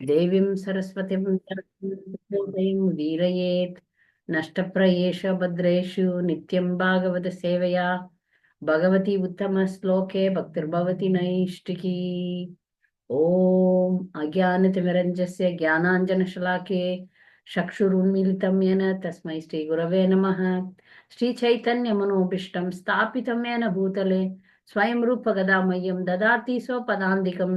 देवीं सरस्वतीं वीरयेत् नष्टप्रयेषु भद्रेषु नित्यं भागवत सेवया भगवती उत्तमश्लोके भक्तिर्भवति नैष्टिकी। ॐ अज्ञानतिमिरञ्जस्य ज्ञानाञ्जनशलाके चक्षुरुन्मीलितं येन तस्मै श्रीगुरवे नमः। श्रीचैतन्यमनोभीष्टं स्थापितं येन भूतले स्वयं रूपगदामह्यं ददाति स्वपदान्तिकं।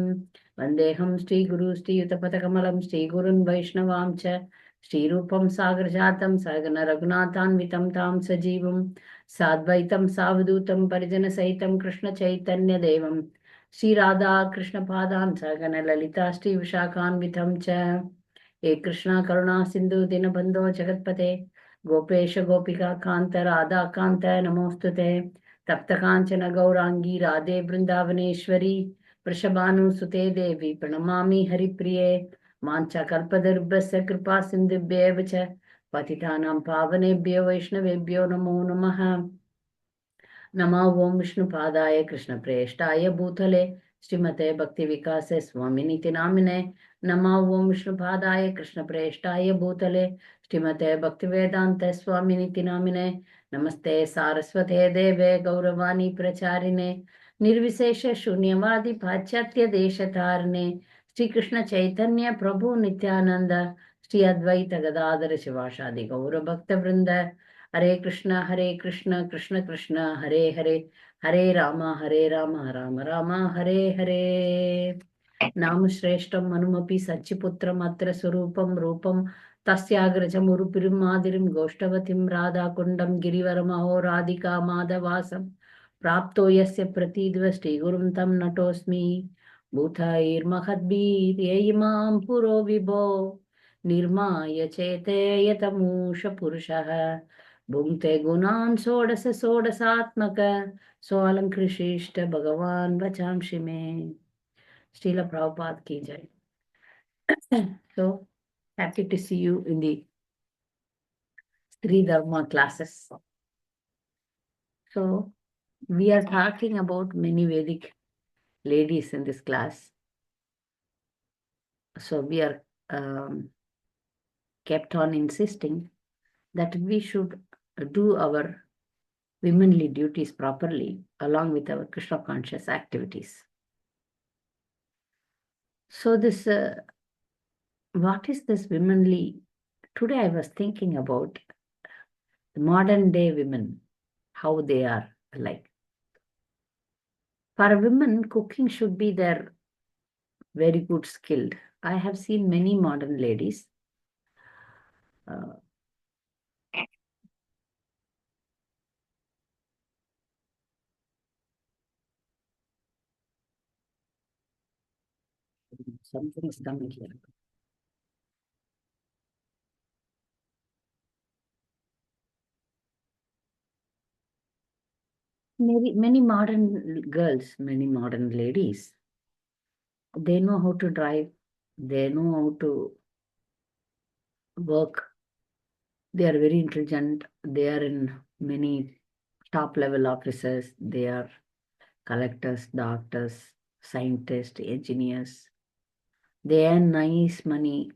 वन्देऽहं श्रीगुरु श्रीयुतपथकमलं श्रीगुरुन् वैष्णवां च श्रीरूपं सागरजातं सगन रघुनाथान्वितं तां सजीवं साद्वैतं सावधूतं परिजनसहितं कृष्णचैतन्यदेवं श्री राधा कृष्ण पादान सगन ललिता श्री विशाखान्वितं च। हे कृष्णा करुणा सिंधु दीनबंधो जगत्पते गोपेश गोपिका कांत राधा कांत नमोस्तुते। तप्त कांचन गौरांगी राधे वृंदावनेश्वरी वृषभानुसुते देवी प्रणमामि हरिप्रिये। मांचा कल्पदुर्भस्य कृपा सिन्धुभ्येव च पतितानां पावनेभ्यो वैष्णवेभ्यो नमो नमः। नमो ओं विष्णुपादाय कृष्णप्रेष्ठाय भूतले श्रीमते भक्ति विकासे स्वामिनीति नामिने। नमो ओं विष्णुपादाय कृष्णप्रेष्ठाय भूतले श्रीमते भक्तिवेदांत स्वामिनीति नामिने। नमस्ते सारस्वते देवे गौरवाणी प्रचारिणे निर्विशेष शून्यवादी पाश्चात्य देशतारिणे श्री कृष्ण चैतन्य प्रभु नित्यानंद श्री अद्वैत गदाधर शिवासादि गौर भक्त वृंद। हरे कृष्ण कृष्ण कृष्ण हरे हरे हरे राम राम राम हरे हरे। नाम श्रेष्ठम मनुमपि सच्चिपुत्रम अत्र स्वरूपम रूपम तस्याग्रजम उरुपिरुमादिरिम गोष्ठवतीं राधाकुंडम गिरिवरमहो राधिका माधवासम प्राप्तो यस्य प्रतीद्व श्रीगुरुं तं नतोऽस्मि। भूतैर्महद्भिर्यैमां पुरो विभो निर्माय चेते यतमूष पुरुषः भुङ्क्ते गुणान् षोडश षोडशात्मक सोऽलङ्कृशिष्ट भगवान् वचांसि मे। Srila Prabhupada ki jai. So happy to see you in the Stri Dharma classes. So we are talking about many Vedic ladies in this class. So we are kept on insisting that we should do our womanly duties properly along with our Krishna conscious activities. So this, what is this womanly? Today I was thinking about the modern day women, how they are like. For women, cooking should be their very good skilled. I have seen many modern ladies. Something is coming here. Many modern girls, many modern ladies, they know how to drive, they know how to work, they are very intelligent, they are in many top level officers, they are collectors, doctors, scientists, engineers. They earn nice money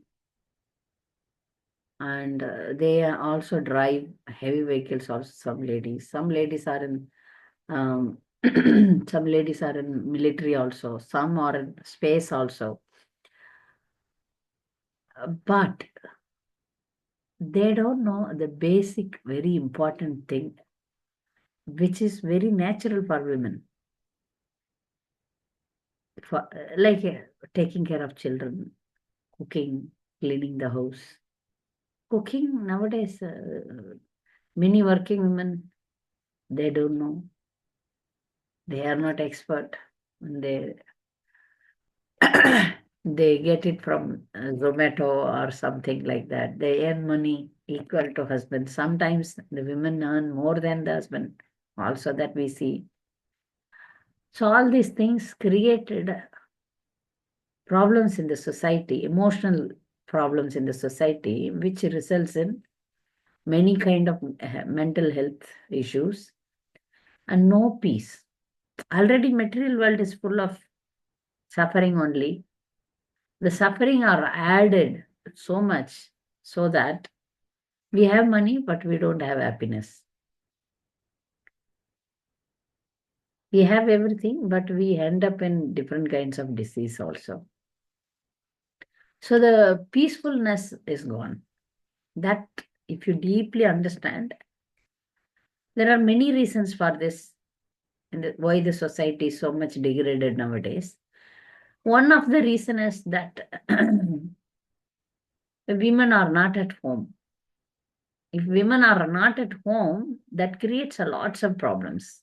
and they also drive heavy vehicles. Also, some ladies are in some ladies are in military also, some are in space also. But they don't know the basic, very important thing, which is very natural for women. For like taking care of children, cooking, cleaning the house. Cooking nowadays, many working women, they don't know. They are not expert. They they get it from Zomato or something like that. They earn money equal to husband. Sometimes the women earn more than the husband. Also that we see. So all these things created problems in the society, emotional problems in the society, which results in many kind of mental health issues and no peace. Already material world is full of suffering only. The suffering are added so much so that we have money, but we don't have happiness. We have everything, but we end up in different kinds of disease also. So the peacefulness is gone. That, if you deeply understand, there are many reasons for this and why the society is so much degraded nowadays. One of the reason is that women are not at home. If women are not at home, that creates a lots of problems.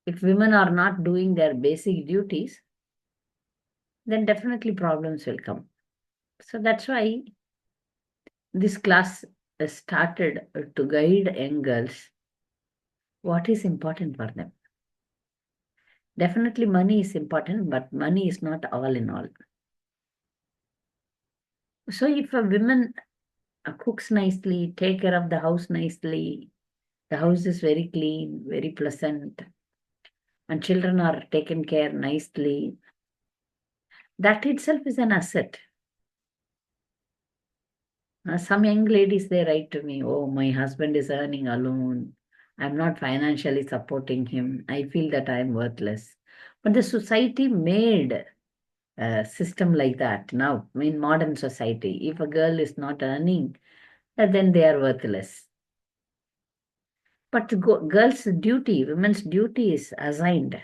If women are not doing their basic duties, then definitely problems will come. So that's why this class started to guide young girls what is important for them. Definitely money is important, but money is not all in all. So if a woman cooks nicely, take care of the house nicely, the house is very clean, very pleasant, and children are taken care nicely, that itself is an asset. Some young ladies, they write to me, oh, my husband is earning alone. I'm not financially supporting him. I feel that I'm worthless. But the society made a system like that now in modern society. If a girl is not earning, then they are worthless. But girls' duty, women's duty is assigned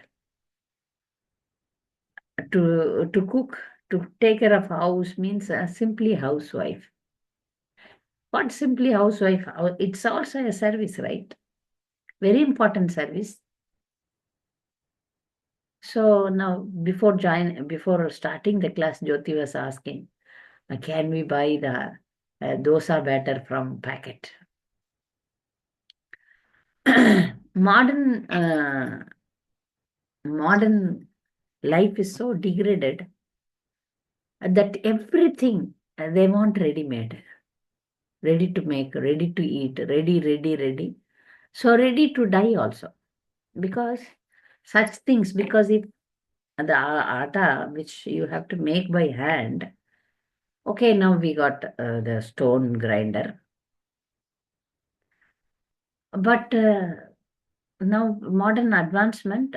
to cook, to take care of house means simply housewife. What simply housewife? It's also a service, right? Very important service. So now, before starting the class, Jyoti was asking, can we buy the dosa batter from packet? modern modern life is so degraded that everything they want ready made, ready to make, ready to eat, ready. So ready to die also because such things. Because if the atta which you have to make by hand, okay, now we got the stone grinder, but now modern advancement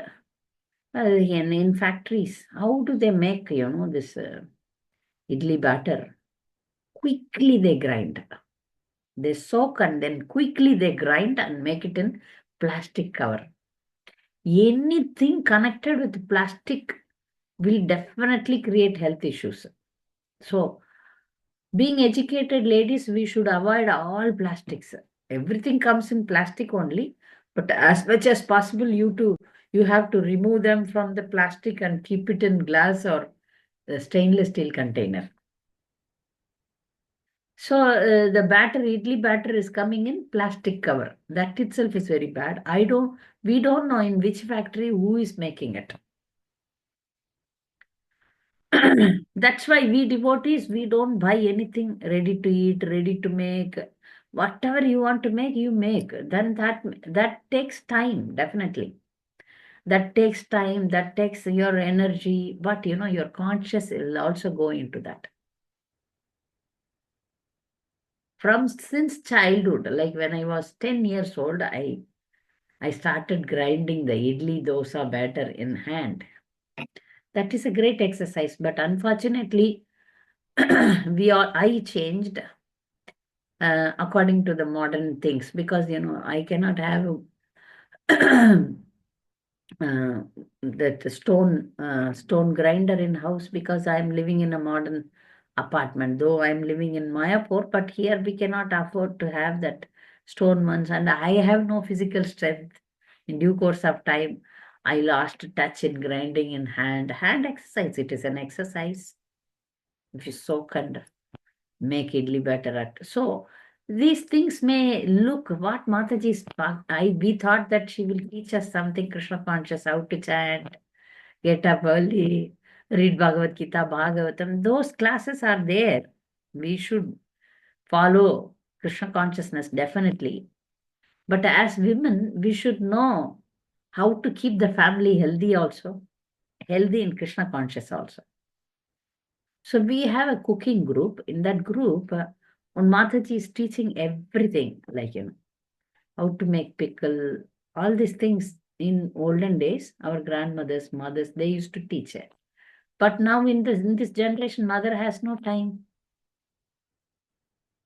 in factories, how do they make this idli batter? Quickly they grind. They soak and then quickly they grind and make it in plastic cover. Anything connected with plastic will definitely create health issues. So, being educated ladies, we should avoid all plastics. Everything comes in plastic only, but as much as possible, you have to remove them from the plastic and keep it in glass or stainless steel container. So the idli batter is coming in plastic cover. That itself is very bad. We don't know in which factory who is making it. That's why we devotees, we don't buy anything ready to eat, ready to make. Whatever you want to make, you make. Then that takes time, definitely. That takes time, that takes your energy, but your conscious will also go into that. From since childhood, like when I was 10 years old, I started grinding the idli dosa batter in hand. That is a great exercise, but unfortunately, I changed according to the modern things because I cannot have uh, that stone grinder in house because I'm living in a modern apartment. Though I'm living in Mayapur, but here we cannot afford to have that stone ones, and I have no physical strength. In due course of time, I lost touch in grinding in hand exercise. It is an exercise if you soak and make idli better at. So these things may look what Mataji's we thought that she will teach us something Krishna conscious, how to chant, get up early, read Bhagavad Gita, Bhagavatam. Those classes are there. We should follow Krishna consciousness definitely. But as women, we should know how to keep the family healthy also, healthy in Krishna conscious also. So we have a cooking group. In that group, one Mataji is teaching everything, like, how to make pickle, all these things. In olden days, our grandmothers, mothers, they used to teach it. But now in this generation, mother has no time.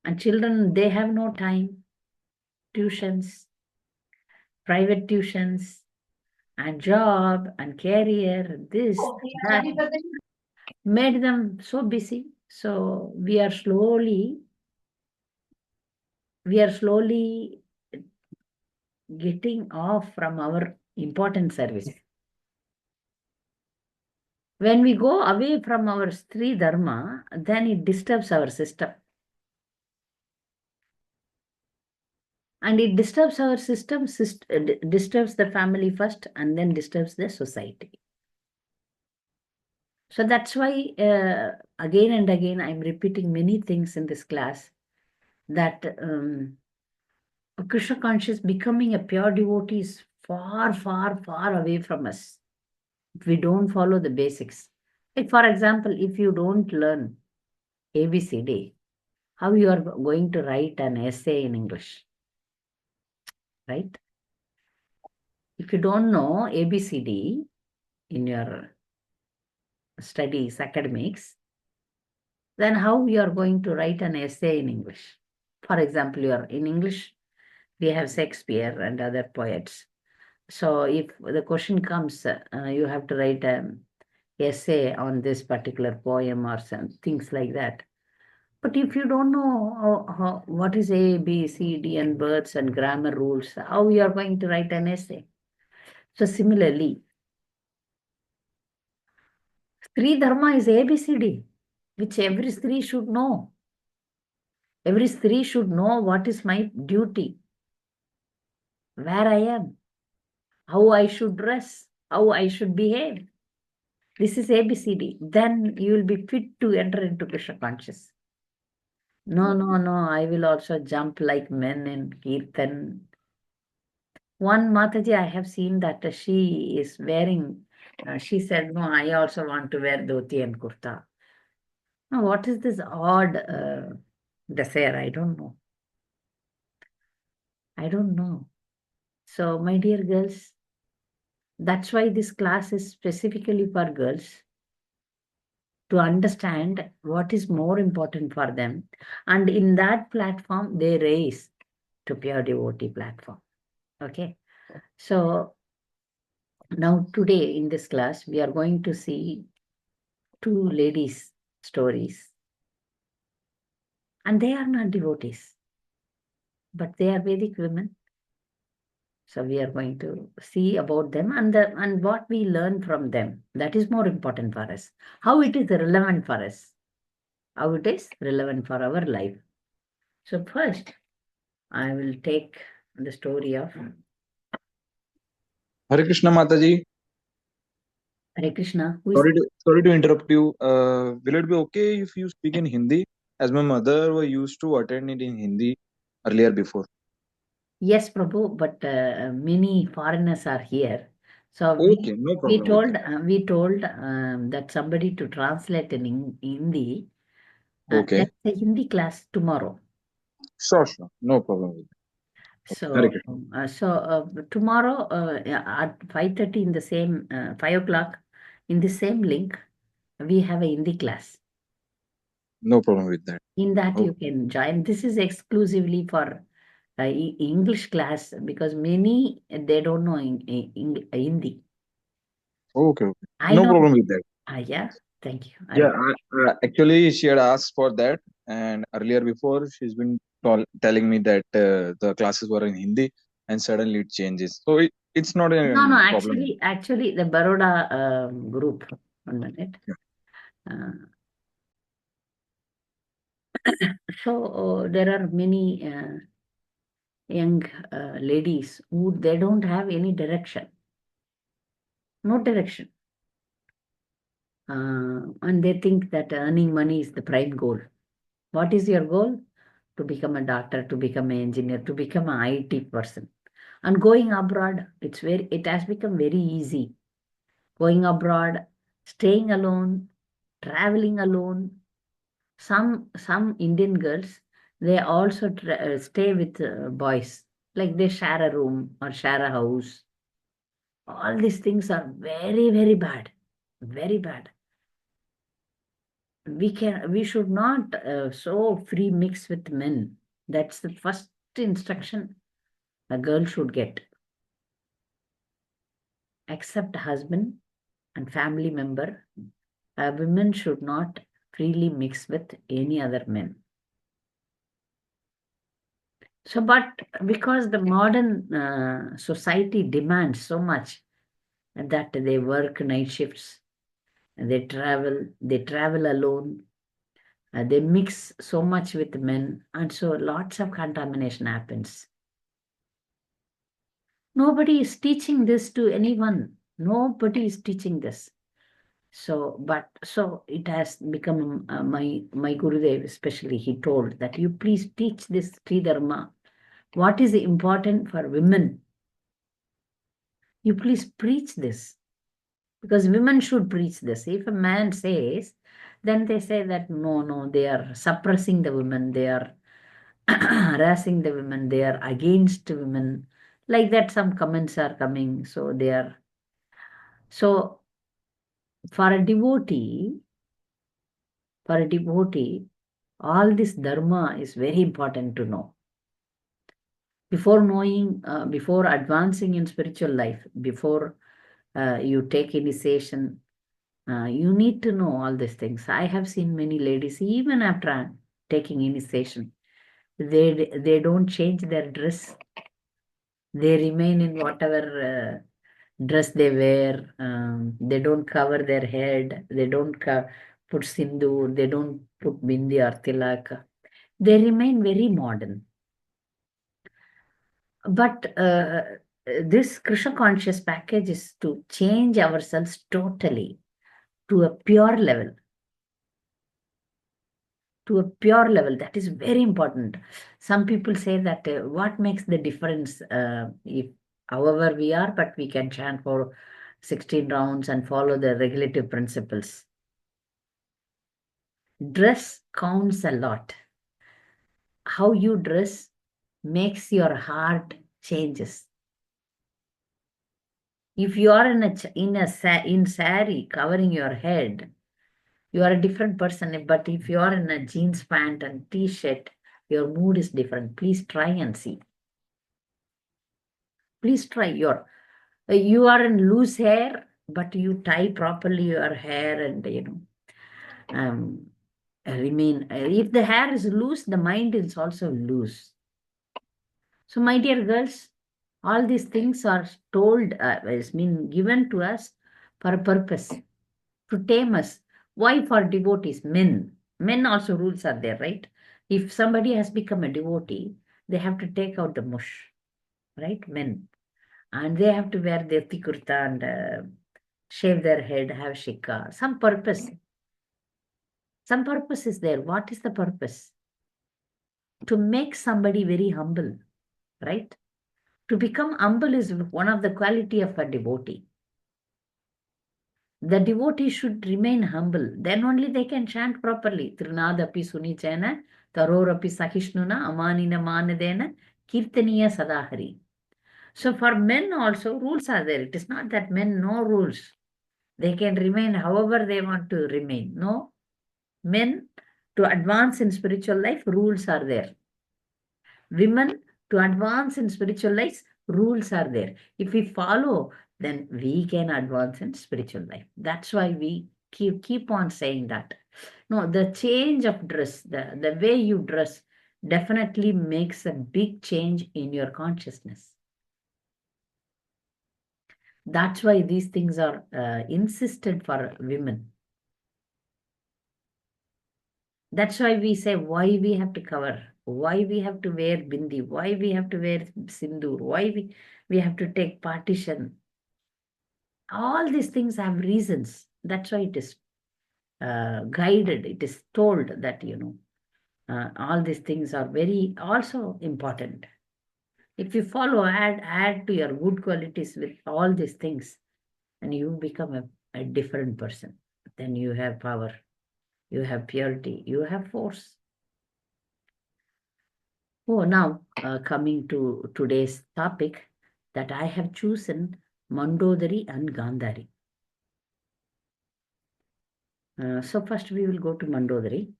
And children, they have no time. Tuitions, private tuitions, and job and career, this, that made them so busy. So we are slowly getting off from our important service. When we go away from our Stri dharma, then it disturbs our system. And it disturbs our system, disturbs the family first, and then disturbs the society. So that's why, again and again, I'm repeating many things in this class, that Krishna conscious becoming a pure devotee is far, far, far away from us if we don't follow the basics. Like, for example, if you don't learn ABCD, how you are going to write an essay in English, right? If you don't know ABCD in your studies, academics, then how you are going to write an essay in English? For example, you are in English, we have Shakespeare and other poets. So if the question comes, you have to write an essay on this particular poem or some things like that. But if you don't know what is A, B, C, D, and words and grammar rules, how you are going to write an essay? So similarly, Stri dharma is ABCD, which every Stri should know. Every Stri should know what is my duty, where I am, how I should dress, how I should behave. This is ABCD. Then you will be fit to enter into Krishna conscious. No, no, no. I will also jump like men in Kirtan. One Mataji, I have seen that she is wearing, she said, no, I also want to wear dhoti and kurta. Now, what is this odd desire? I don't know. I don't know. So, my dear girls, that's why this class is specifically for girls, to understand what is more important for them. And in that platform, they raise to pure devotee platform. Okay. So now today in this class, we are going to see two ladies' stories. And they are not devotees, but they are Vedic women. So we are going to see about them and what we learn from them. That is more important for us. How it is relevant for us. How it is relevant for our life. So first, I will take the story of Hare Krishna Mataji. Hare Krishna. Who is Sorry to interrupt you. Will it be okay if you speak in Hindi? As my mother was used to attend it in Hindi earlier before. Yes, Prabhu, but many foreigners are here. So Okay, no we problem with told that. that somebody to translate in Hindi. Okay, That's a Hindi class tomorrow. sure. No problem with that. Hare So Krishna. tomorrow at 5:30 in the same 5 o'clock in the same link, we have a Hindi class. No problem with that. In that Okay, you can join. This is exclusively for English class because many they don't know Hindi. okay. I No know. problem with that. Yeah, thank you. Yeah, actually, she had asked for that, and earlier before, she's been telling me that the classes were in Hindi, and suddenly it changes. So it's not a No, problem. actually, the Baroda group. 1 minute. Yeah. Uh, so there are many young ladies who they don't have any direction, no direction, and they think that earning money is the prime goal. What is your goal? To become a doctor, to become an engineer, to become an IT person. And going abroad, it has become very easy. Going abroad, staying alone, traveling alone. Some Indian girls, they also stay with boys, like they share a room or share a house. All these things are very, very bad, very bad. We should not so free mix with men. That's the first instruction a girl should get. Except husband and family member, a women should not freely mix with any other men. So, but because the modern society demands so much that they work night shifts, they travel alone, they mix so much with men, and so lots of contamination happens. Nobody is teaching this to anyone. Nobody is teaching this. So it has become my Gurudev, especially, he told that you please teach this Stri dharma. What is important for women? You please preach this, because women should preach this. If a man says, then they say that no, they are suppressing the women, they are harassing the women, they are against women. Like that, some comments are coming. So they are. So for a devotee, all this dharma is very important to know. Before knowing, before advancing in spiritual life, before you take initiation, you need to know all these things. I have seen many ladies, even after taking initiation, they don't change their dress. They remain in whatever dress they wear. They don't cover their head. They don't put sindoor. They don't put bindi or tilak. They remain very modern. But this Krishna conscious package is to change ourselves totally to a pure level. To a pure level. That is very important. Some people say that what makes the difference if however we are, but we can chant for 16 rounds and follow the regulative principles. Dress counts a lot. How you dress makes your heart changes. If you are in sari covering your head, you are a different person. But if you are in a jeans pant and t-shirt, your mood is different. Please try and see. Please try. You are in loose hair, but you tie properly your hair and remain. If the hair is loose, the mind is also loose. So, my dear girls, all these things are told, has been given to us for a purpose, to tame us. Why for devotees? Men. Men also rules are there, right? If somebody has become a devotee, they have to take out the mush, right? Men. And they have to wear their kurta and shave their head, have shikha. Some purpose. Some purpose is there. What is the purpose? To make somebody very humble, right? To become humble is one of the quality of a devotee. The devotee should remain humble. Then only they can chant properly. Trinadapi sunichena, tarorapi sahishnuna, amanina manadena, kirtaniya sadahari. So for men also, rules are there. It is not that men no rules. They can remain however they want to remain. No. Men, to advance in spiritual life, rules are there. Women, to advance in spiritual life, rules are there. If we follow, then we can advance in spiritual life. That's why we keep on saying that. No, the change of dress, the way you dress definitely makes a big change in your consciousness. That's why these things are insisted for women. That's why we say why we have to cover, why we have to wear bindi, why we have to wear sindoor, why we have to take partition. All these things have reasons. That's why it is guided. It is told that, all these things are very also important. If you follow, add to your good qualities with all these things, and you become a different person. Then you have power. you have purity, you have force. Oh, now coming to today's topic that I have chosen, Mandodari and Ghandhari. So first we will go to Mandodari.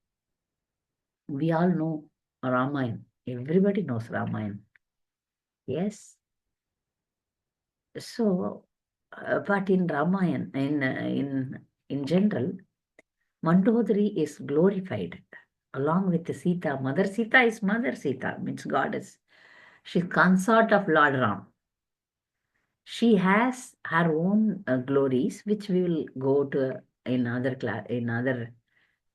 We all know Ramayana. Everybody knows Ramayana. Yes. So, but in Ramayana, in general, Mandodari is glorified along with Sita. Mother Sita is Mother Sita, means goddess. She's consort of Lord Ram. She has her own glories, which we will go to in other class. In other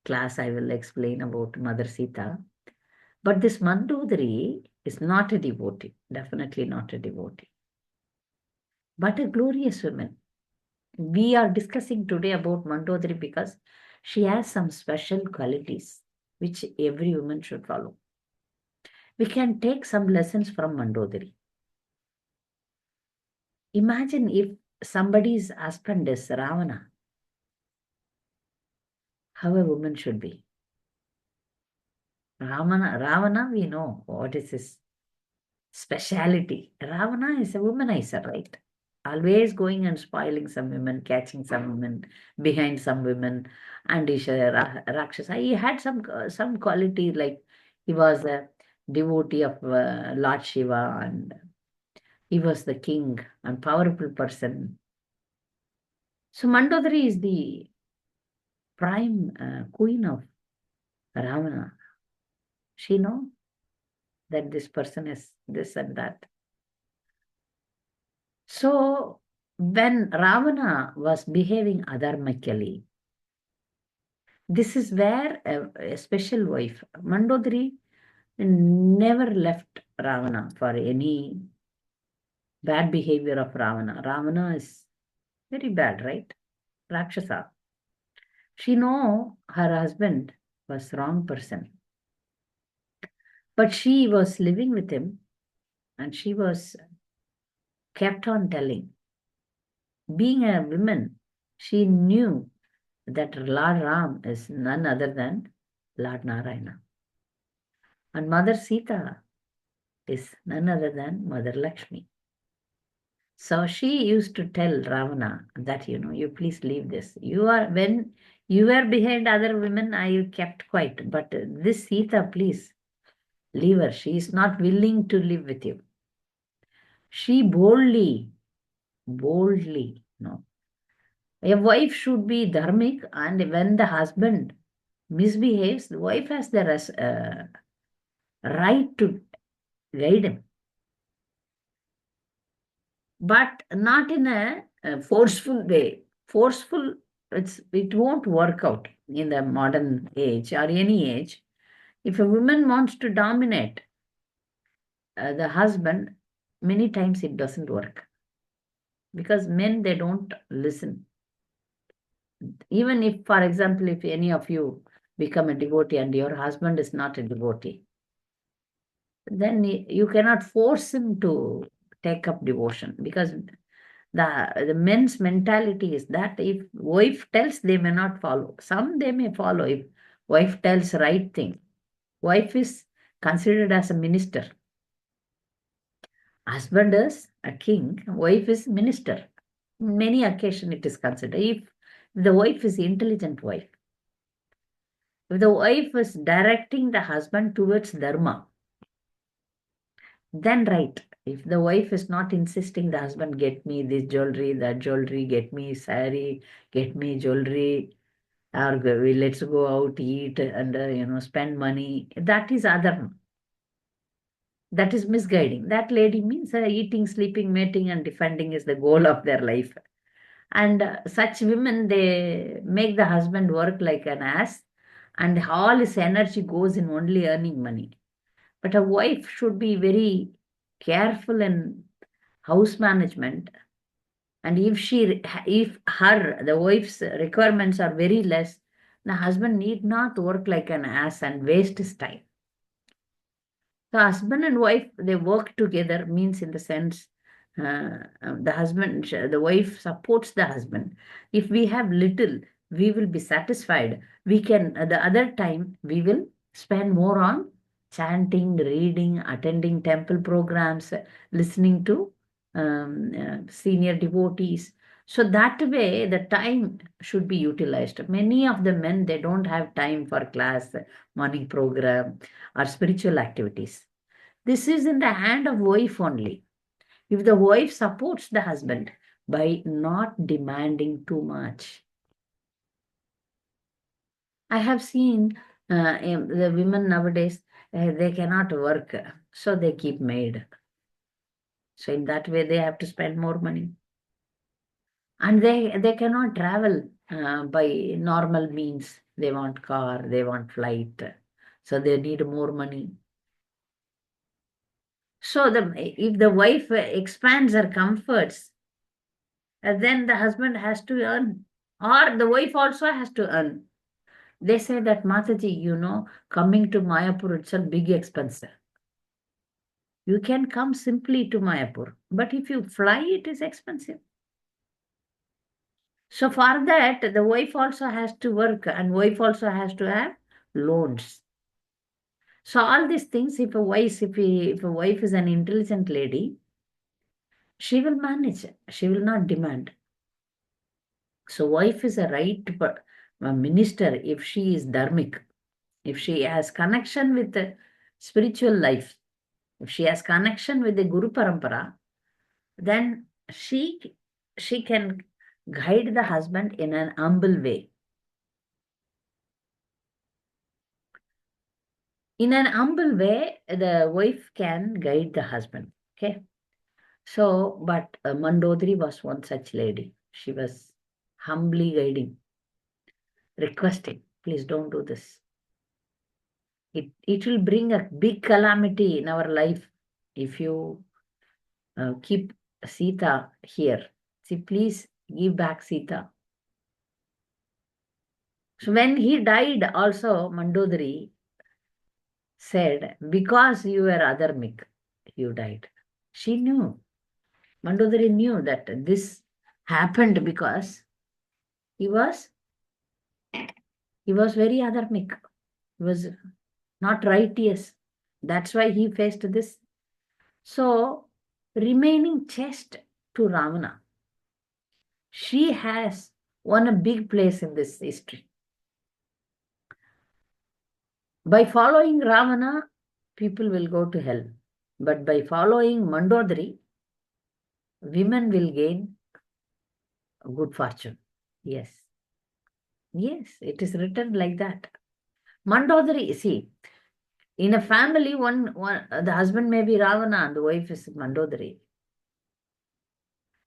class, I will explain about Mother Sita. But this Mandodari is not a devotee, definitely not a devotee, but a glorious woman. We are discussing today about Mandodari because she has some special qualities which every woman should follow. We can take some lessons from Mandodari. Imagine if somebody's husband is Ravana, how a woman should be. Ravana, we know what is his speciality. Ravana is a womanizer, right? Always going and spoiling some women, catching some women, behind some women, and is a Rakshasa. He had some quality, like he was a devotee of Lord Shiva, and he was the king and powerful person. So Mandodari is the prime queen of Ravana. She know that this person is this and that. So when Ravana was behaving adharmically, this is where a special wife, Mandodari, never left Ravana for any bad behavior of Ravana. Ravana is very bad, right? Rakshasa. She know her husband was wrong person, but she was living with him and she was kept on telling. Being a woman, she knew that Lord Ram is none other than Lord Narayana. And Mother Sita is none other than Mother Lakshmi. So she used to tell Ravana that, you please leave this. When you were behind other women, I kept quiet. But this Sita, please leave her. She is not willing to live with you. She boldly, no. A wife should be dharmic, and when the husband misbehaves, the wife has the right to guide him, but not in a forceful way. Forceful, it won't work out in the modern age or any age. If a woman wants to dominate the husband, many times it doesn't work because men, they don't listen. Even if, for example, if any of you become a devotee and your husband is not a devotee, then you cannot force him to take up devotion, because the men's mentality is that if wife tells, they may not follow. Some they may follow if wife tells right thing. Wife is considered as a minister. Husband is a king, wife is minister. Many occasions it is considered. If the wife is intelligent wife, if the wife is directing the husband towards dharma, then right. If the wife is not insisting the husband, get me this jewelry, that jewelry, get me sari, get me jewelry, or let's go out, eat, and spend money, that is adharma. That is misguiding. That lady means eating, sleeping, mating, and defending is the goal of their life. And such women, they make the husband work like an ass, and all his energy goes in only earning money. But a wife should be very careful in house management. And if the wife's requirements are very less, the husband need not work like an ass and waste his time. So husband and wife, they work together, means in the sense the wife supports the husband. If we have little, we will be satisfied. We can, the other time, we will spend more on chanting, reading, attending temple programs, listening to senior devotees. So that way, the time should be utilized. Many of the men, they don't have time for class, morning program, or spiritual activities. This is in the hand of wife only. If the wife supports the husband by not demanding too much. I have seen the women nowadays, they cannot work, so they keep maid. So in that way, they have to spend more money. And they cannot travel by normal means. They want car, they want flight. So they need more money. So if the wife expands her comforts, then the husband has to earn, or the wife also has to earn. They say that, Mataji, coming to Mayapur, it's a big expense. You can come simply to Mayapur, but if you fly, it is expensive. So for that, the wife also has to work, and wife also has to have loans. So all these things, if a wife is an intelligent lady, she will manage. She will not demand. So wife is a minister if she is dharmic, if she has connection with the spiritual life, if she has connection with the Guru Parampara, then she can guide the husband in an humble way. In an humble way, the wife can guide the husband. Okay. So, but Mandodari was one such lady. She was humbly guiding, requesting, please don't do this. It will bring a big calamity in our life if you keep Sita here. See, please give back Sita. So when he died, also Mandodari said, because you were adharmic, you died. She knew. Mandodari knew that this happened because he was very adharmic. He was not righteous. That's why he faced this. So, remaining chaste to Ravana, she has won a big place in this history. By following Ravana, people will go to hell. But by following Mandodari, women will gain good fortune. Yes. Yes, it is written like that. Mandodari, see, in a family, the husband may be Ravana and the wife is Mandodari.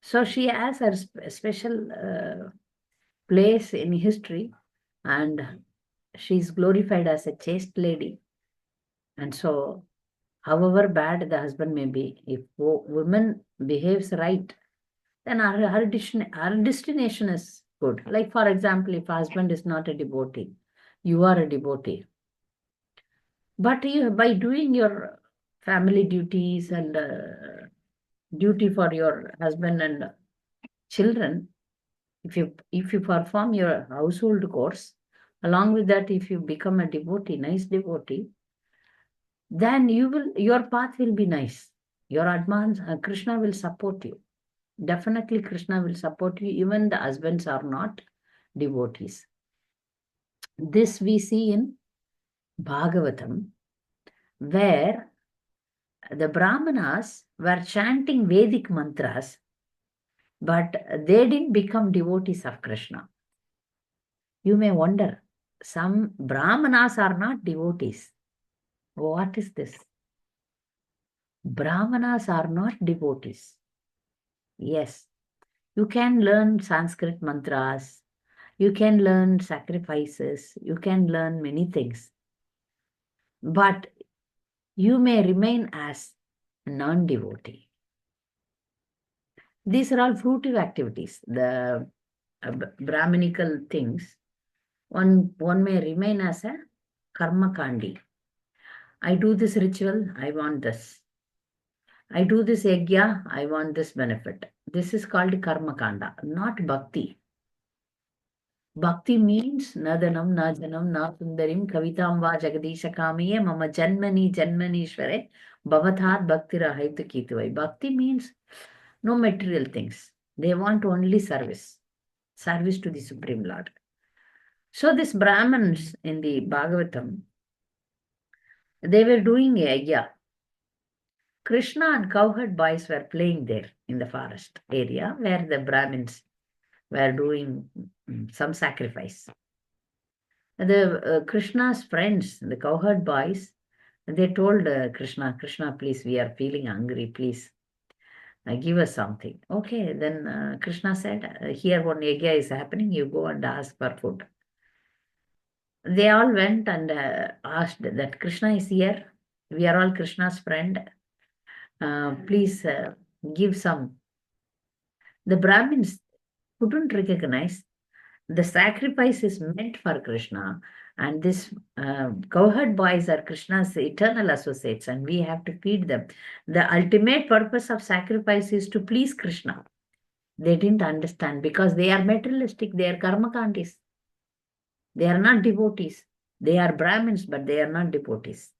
So she has her special place in history, and she's glorified as a chaste lady. And so, however bad the husband may be, if woman behaves right, then her destination is good. Like, for example, if husband is not a devotee, you are a devotee. But by doing your family duties and duty for your husband and children, if you perform your household chores, along with that, if you become a devotee, nice devotee, then your path will be nice. Your advance, Krishna will support you. Definitely, Krishna will support you. Even the husbands are not devotees. This we see in Bhagavatam, where the Brahmanas were chanting Vedic mantras, but they didn't become devotees of Krishna. You may wonder, some Brahmanas are not devotees. What is this? Brahmanas are not devotees. Yes, you can learn Sanskrit mantras, you can learn sacrifices, you can learn many things. But you may remain as a non-devotee. These are all fruitive activities, the Brahminical things. One may remain as a karma kandi. I do this ritual, I want this. I do this yajna, I want this benefit. This is called karma kanda, not bhakti. Bhakti means nadanam, na janam, na sundarim, kavitam va jagadisha kamiye, mama janmani janmanishware, bhavathat bhaktira haitu kitvai. Bhakti means no material things. They want only service. Service to the Supreme Lord. So these Brahmins in the Bhagavatam, they were doing a yajna. Krishna and cowherd boys were playing there in the forest area where the Brahmins were doing some sacrifice. The Krishna's friends, the cowherd boys, they told Krishna, Krishna, please, we are feeling hungry, please give us something. Okay, then Krishna said, here one yajna is happening, you go and ask for food. They all went and asked that Krishna is here. We are all Krishna's friend. Please give some. The Brahmins couldn't recognize the sacrifice is meant for Krishna, and this cowherd boys are Krishna's eternal associates, and we have to feed them. The ultimate purpose of sacrifice is to please Krishna. They didn't understand because they are materialistic, they are karmakandis. They are not devotees. They are Brahmins, but they are not devotees.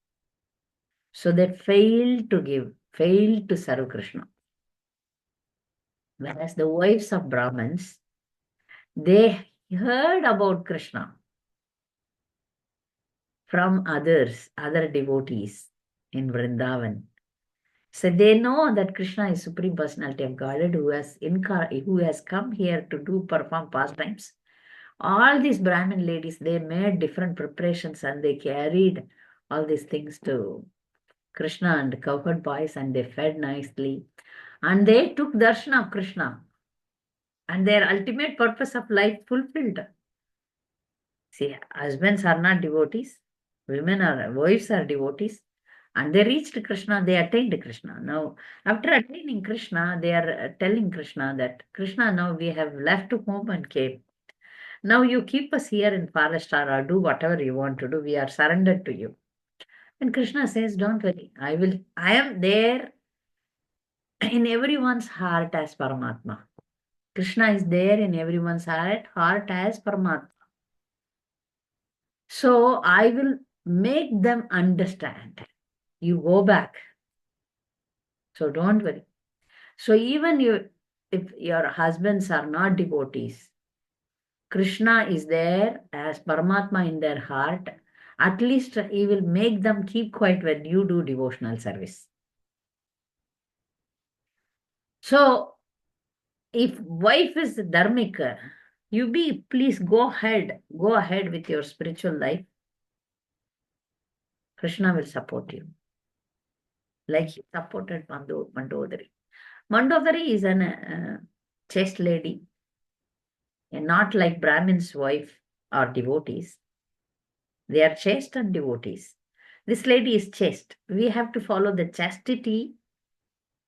So they failed to give, failed to serve Krishna. Whereas the wives of Brahmins, they heard about Krishna from others, other devotees in Vrindavan. So they know that Krishna is Supreme Personality of Godhead who has come here to perform pastimes. All these Brahmin ladies, they made different preparations and they carried all these things to Krishna and cowherd boys and they fed nicely. And they took darshan of Krishna and their ultimate purpose of life fulfilled. See, husbands are not devotees, wives are devotees, and they reached Krishna, they attained Krishna. Now, after attaining Krishna, they are telling Krishna that, Krishna, now we have left home and came. Now you keep us here in forest or do whatever you want to do. We are surrendered to you. And Krishna says, don't worry, I am there in everyone's heart as Paramatma. Krishna is there in everyone's heart as Paramatma. So I will make them understand. You go back. So don't worry. So even if your husbands are not devotees, Krishna is there as Paramatma in their heart. At least he will make them keep quiet when you do devotional service. So if wife is dharmic, please go ahead with your spiritual life. Krishna will support you. Like he supported Mandodari. Mandodari is a chaste lady, and not like Brahmin's wife or devotees. They are chaste and devotees. This lady is chaste. We have to follow the chastity,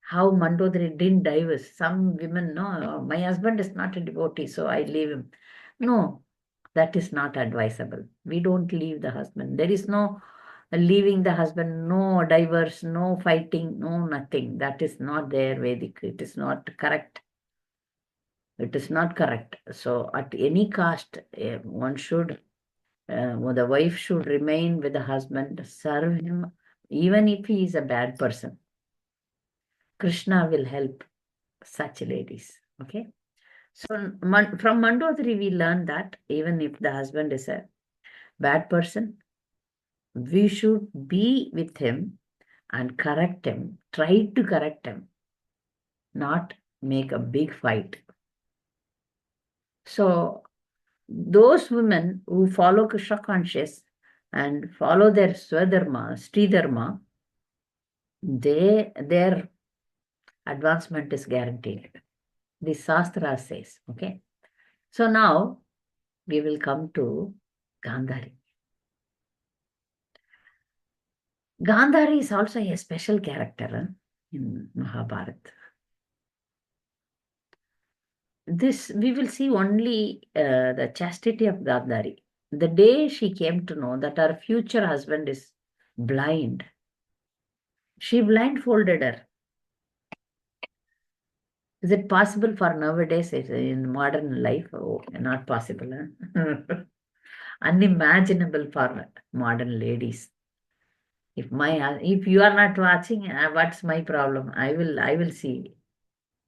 how Mandodari didn't divorce. Some women, no, my husband is not a devotee, so I leave him. No, that is not advisable. We don't leave the husband. There is no leaving the husband, no divorce, no fighting, no nothing. That is not there, Vedic. It is not correct. It is not correct. So at any cost, one should, the wife should remain with the husband, serve him, even if he is a bad person. Krishna will help such ladies. Okay. So from Mandodari, we learn that even if the husband is a bad person, we should be with him and correct him, try to correct him, not make a big fight. So those women who follow Krishna conscious and follow their Swadharma, Stri dharma, their advancement is guaranteed. The Shastra says, okay. So now we will come to Gandhari. Gandhari is also a special character in Mahabharata. This we will see only the chastity of Gandhari. The day she came to know that her future husband is blind, she blindfolded her. Is it possible for nowadays in modern life? Oh, not possible. Huh? Unimaginable for modern ladies. If you are not watching, what's my problem? I will see.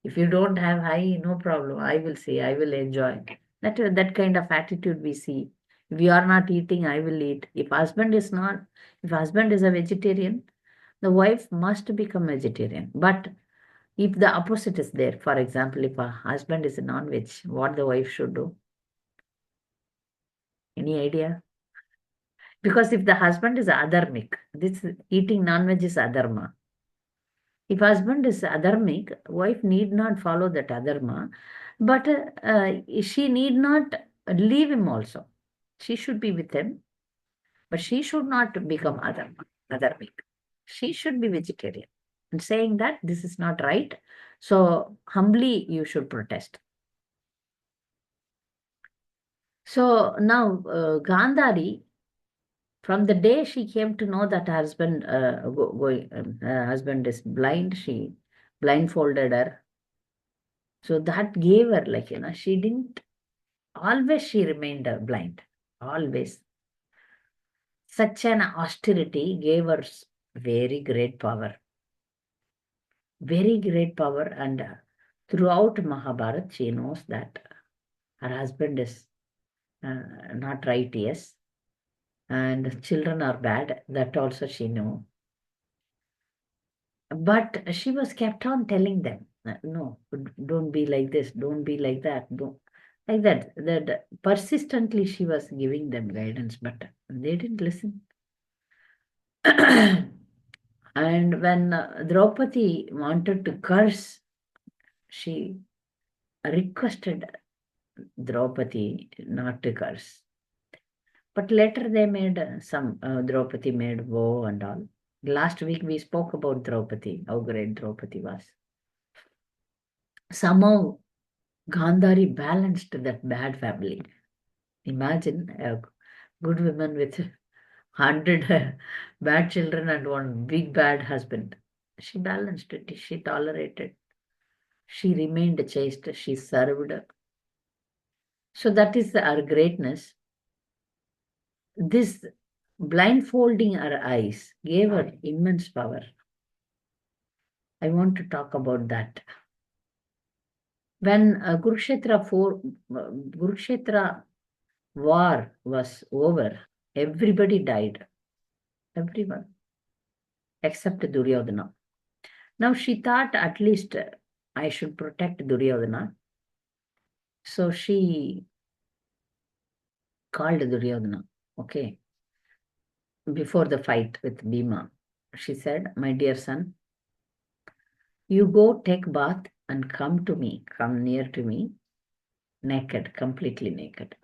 If you don't have high, no problem. I will see. I will enjoy. That kind of attitude we see. If you are not eating, I will eat. If husband is a vegetarian, the wife must become vegetarian. But if the opposite is there, for example, if a husband is a non-veg, what the wife should do? Any idea? Because if the husband is adharmic, this eating non-veg is adharma. If husband is adharmic, wife need not follow that adharma, but she need not leave him also. She should be with him, but she should not become adharmic. She should be vegetarian. And saying that this is not right, so humbly you should protest. So now Gandhari, from the day she came to know that her husband is blind, she blindfolded her. So that gave her, she didn't, always she remained blind, always. Such an austerity gave her very great power, and throughout Mahabharata, she knows that her husband is not right, yes, and children are bad, that also she knew. But she was kept on telling them, no, don't be like this, don't be like that, don't like that. That persistently she was giving them guidance, but they didn't listen. And when Draupadi wanted to curse, she requested Draupadi not to curse. But later they made Draupadi made woe and all. Last week we spoke about Draupadi, how great Draupadi was. Somehow Gandhari balanced that bad family. Imagine a good woman with 100 bad children and one big bad husband. She balanced it. She tolerated. She remained chaste. She served. So that is our greatness. This blindfolding her eyes gave her immense power. I want to talk about that. When Kurukshetra war was over, everybody died. Everyone. Except Duryodhana. Now she thought at least I should protect Duryodhana. So she called Duryodhana, okay, before the fight with Bhima. She said, my dear son, you go take bath and come near to me, naked, completely naked.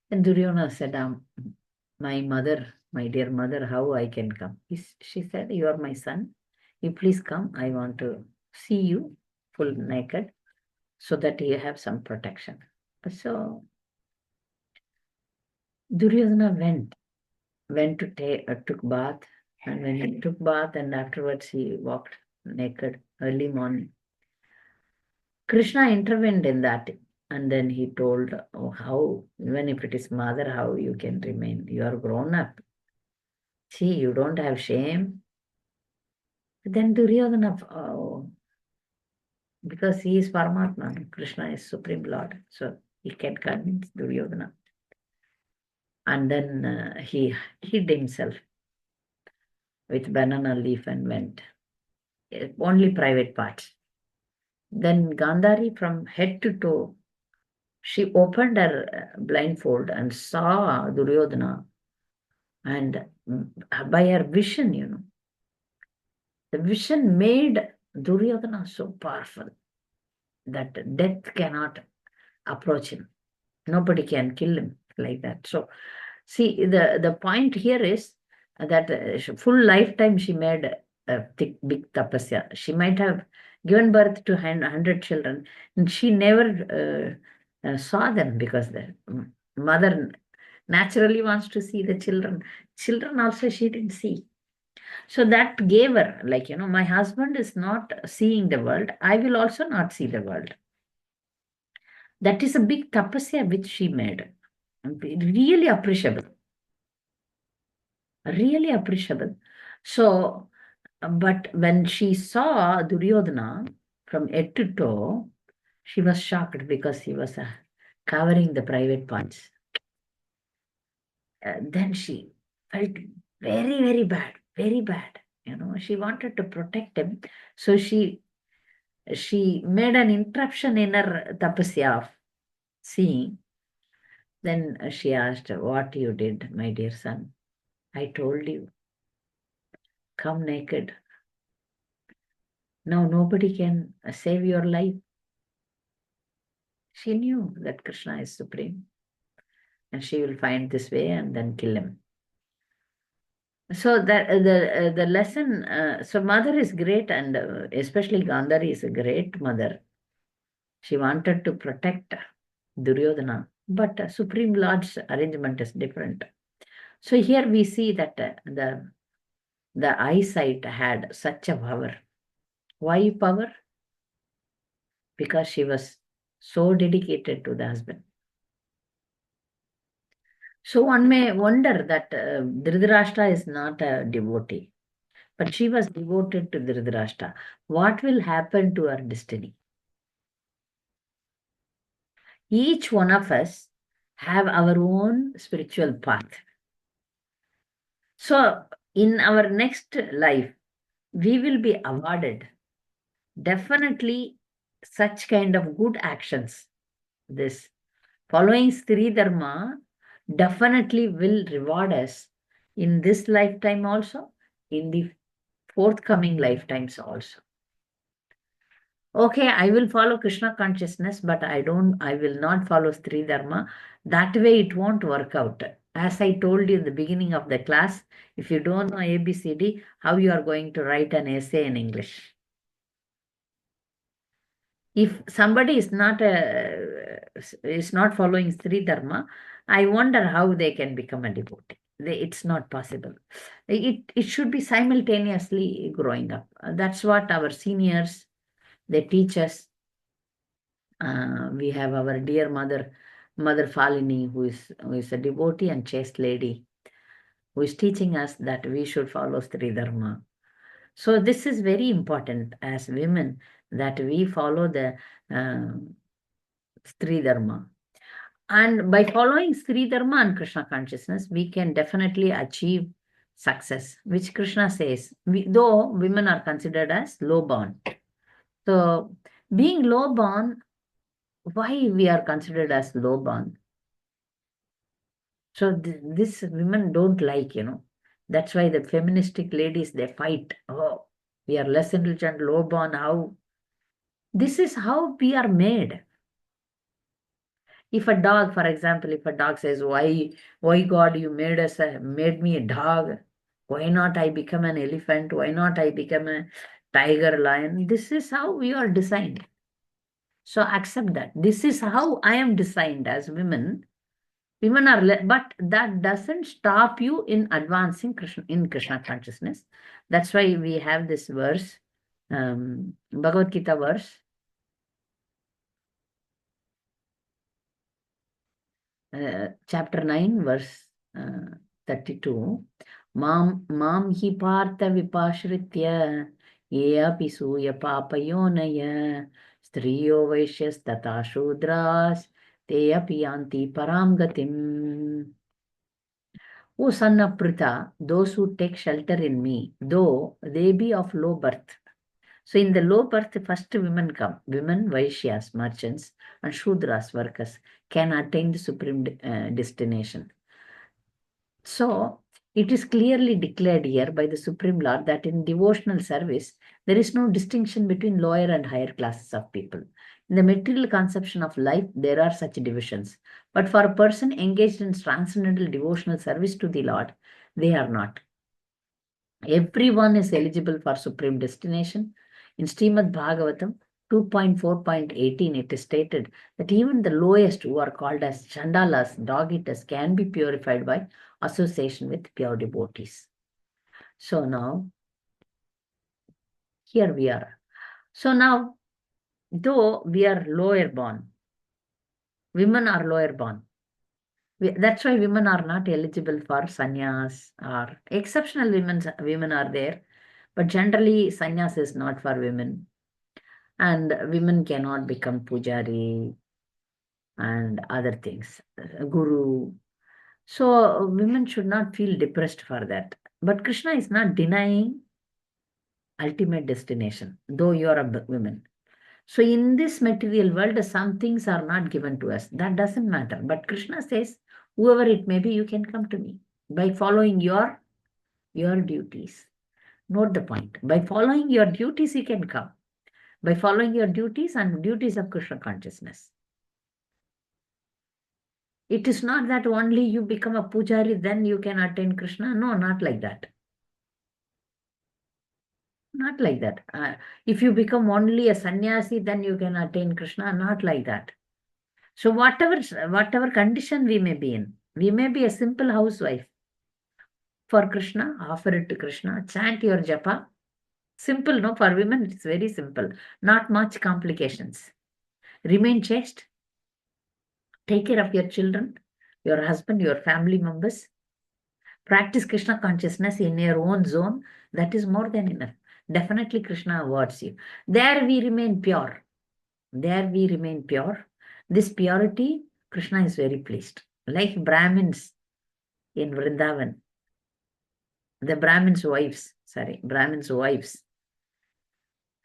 And Duryodhana said, my mother, my dear mother, how I can come? She said, you are my son. You please come. I want to see you full naked so that you have some protection. So Duryodhana went to took bath, and when he took bath and afterwards he walked naked early morning. Krishna intervened in that, and then he told, oh, how, even if it is mother, how you can remain? You are grown up. See, you don't have shame. Then Duryodhana, because he is Paramatma, Krishna is Supreme Lord, so he can convince Duryodhana. And then he hid himself with banana leaf and went. Only private parts. Then Gandhari, from head to toe, she opened her blindfold and saw Duryodhana. And by her vision, the vision made Duryodhana so powerful that death cannot approach him. Nobody can kill him like that. So, see, the point here is that full lifetime she made a big tapasya. She might have given birth to 100 children, and she never saw them because the mother naturally wants to see the children. Children also she didn't see. So that gave her, like, my husband is not seeing the world. I will also not see the world. That is a big tapasya which she made. Really appreciable. Really appreciable. So, but when she saw Duryodhana from head to toe, she was shocked because he was covering the private parts. Then she felt very, very bad, very bad. She wanted to protect him. So she made an interruption in her tapasya of seeing. Then she asked, "What you did, my dear son? I told you, come naked. Now nobody can save your life." She knew that Krishna is supreme and she will find this way and then kill him. So that the lesson, so mother is great, and especially Gandhari is a great mother. She wanted to protect Duryodhana, but Supreme Lord's arrangement is different. So here we see that the eyesight had such a power. Why power? Because she was so dedicated to the husband. So one may wonder that Dhritarashtra is not a devotee, but she was devoted to Dhritarashtra. What will happen to her destiny? Each one of us have our own spiritual path. So in our next life, we will be awarded definitely such kind of good actions. This following Stri dharma definitely will reward us in this lifetime also, in the forthcoming lifetimes also. Okay, I will follow Krishna consciousness, but I will not follow Stri dharma. That way it won't work out. As I told you in the beginning of the class, if you don't know ABCD, how you are going to write an essay in English? If somebody is not following Sri Dharma, I wonder how they can become a devotee. It's not possible. It should be simultaneously growing up. That's what our seniors, they teach us. We have our dear Mother Falini, who is a devotee and chaste lady, who is teaching us that we should follow Sri Dharma. So this is very important as women, that we follow the Stri Dharma. And by following Sri Dharma and Krishna consciousness, we can definitely achieve success, which Krishna says, though women are considered as low born. So being low born, why we are considered as low born? So this women don't like, That's why the feministic ladies, they fight. Oh, we are less intelligent, low born. How? This is how we are made. If a dog, for example, if a dog says, why God, you made me a dog? Why not I become an elephant? Why not I become a tiger, lion? This is how we are designed. So accept that. This is how I am designed as women. Women are, but that doesn't stop you in advancing Krishna consciousness. That's why we have this verse, Bhagavad Gita verse. Chapter 9, verse 32. Mam hi partha vipashritya ye api suya papayonaya striyo vaishyas tata shudras te api yanti param gatim. O son of Pritha, those who take shelter in me, though they be of low birth. So in the low birth, first women come. Women, Vaishyas, merchants, and Shudras, workers, can attain the supreme destination. So it is clearly declared here by the Supreme Lord that in devotional service, there is no distinction between lower and higher classes of people. In the material conception of life, there are such divisions. But for a person engaged in transcendental devotional service to the Lord, they are not. Everyone is eligible for supreme destination. In Srimad Bhagavatam 2.4.18, it is stated that even the lowest, who are called as Chandalas, dog eaters, can be purified by association with pure devotees. So now, here we are. So now, though we are lower born, women are lower born. That's why women are not eligible for sannyas, or exceptional women are there, but generally sannyas is not for women, and women cannot become pujari and other things, guru. So women should not feel depressed for that. But Krishna is not denying ultimate destination, though you are a woman. So in this material world, some things are not given to us. That doesn't matter. But Krishna says, whoever it may be, you can come to me by following your duties. Note the point. By following your duties, you can come. By following your duties and duties of Krishna consciousness. It is not that only you become a pujari, then you can attain Krishna. No, not like that. Not like that. If you become only a sannyasi, then you can attain Krishna. Not like that. So whatever condition we may be in, we may be a simple housewife. For Krishna, offer it to Krishna, chant your japa. Simple, no? For women, it's very simple. Not much complications. Remain chaste. Take care of your children, your husband, your family members. Practice Krishna consciousness in your own zone. That is more than enough. Definitely Krishna awards you. There we remain pure. There we remain pure. This purity, Krishna is very pleased. Like Brahmins in Vrindavan, the Brahmins' wives,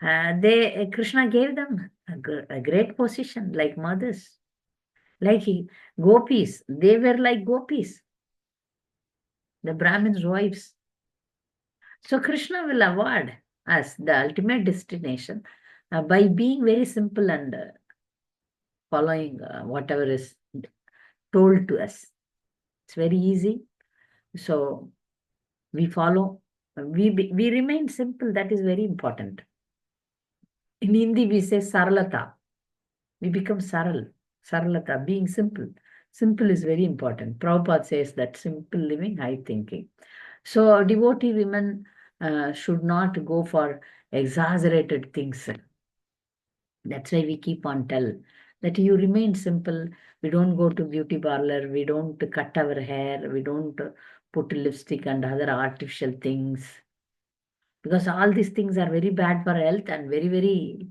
Krishna gave them a great position, like mothers, like gopis. They were like gopis, the Brahmins' wives. So Krishna will award us the ultimate destination by being very simple and following whatever is told to us. It's very easy. So we follow. We remain simple. That is very important. In Hindi, we say saralata. We become saralata, being simple. Simple is very important. Prabhupada says that simple living, high thinking. So devotee women should not go for exaggerated things. That's why we keep on tell that you remain simple. We don't go to beauty parlor. We don't cut our hair. We don't put lipstick and other artificial things. Because all these things are very bad for health and very, very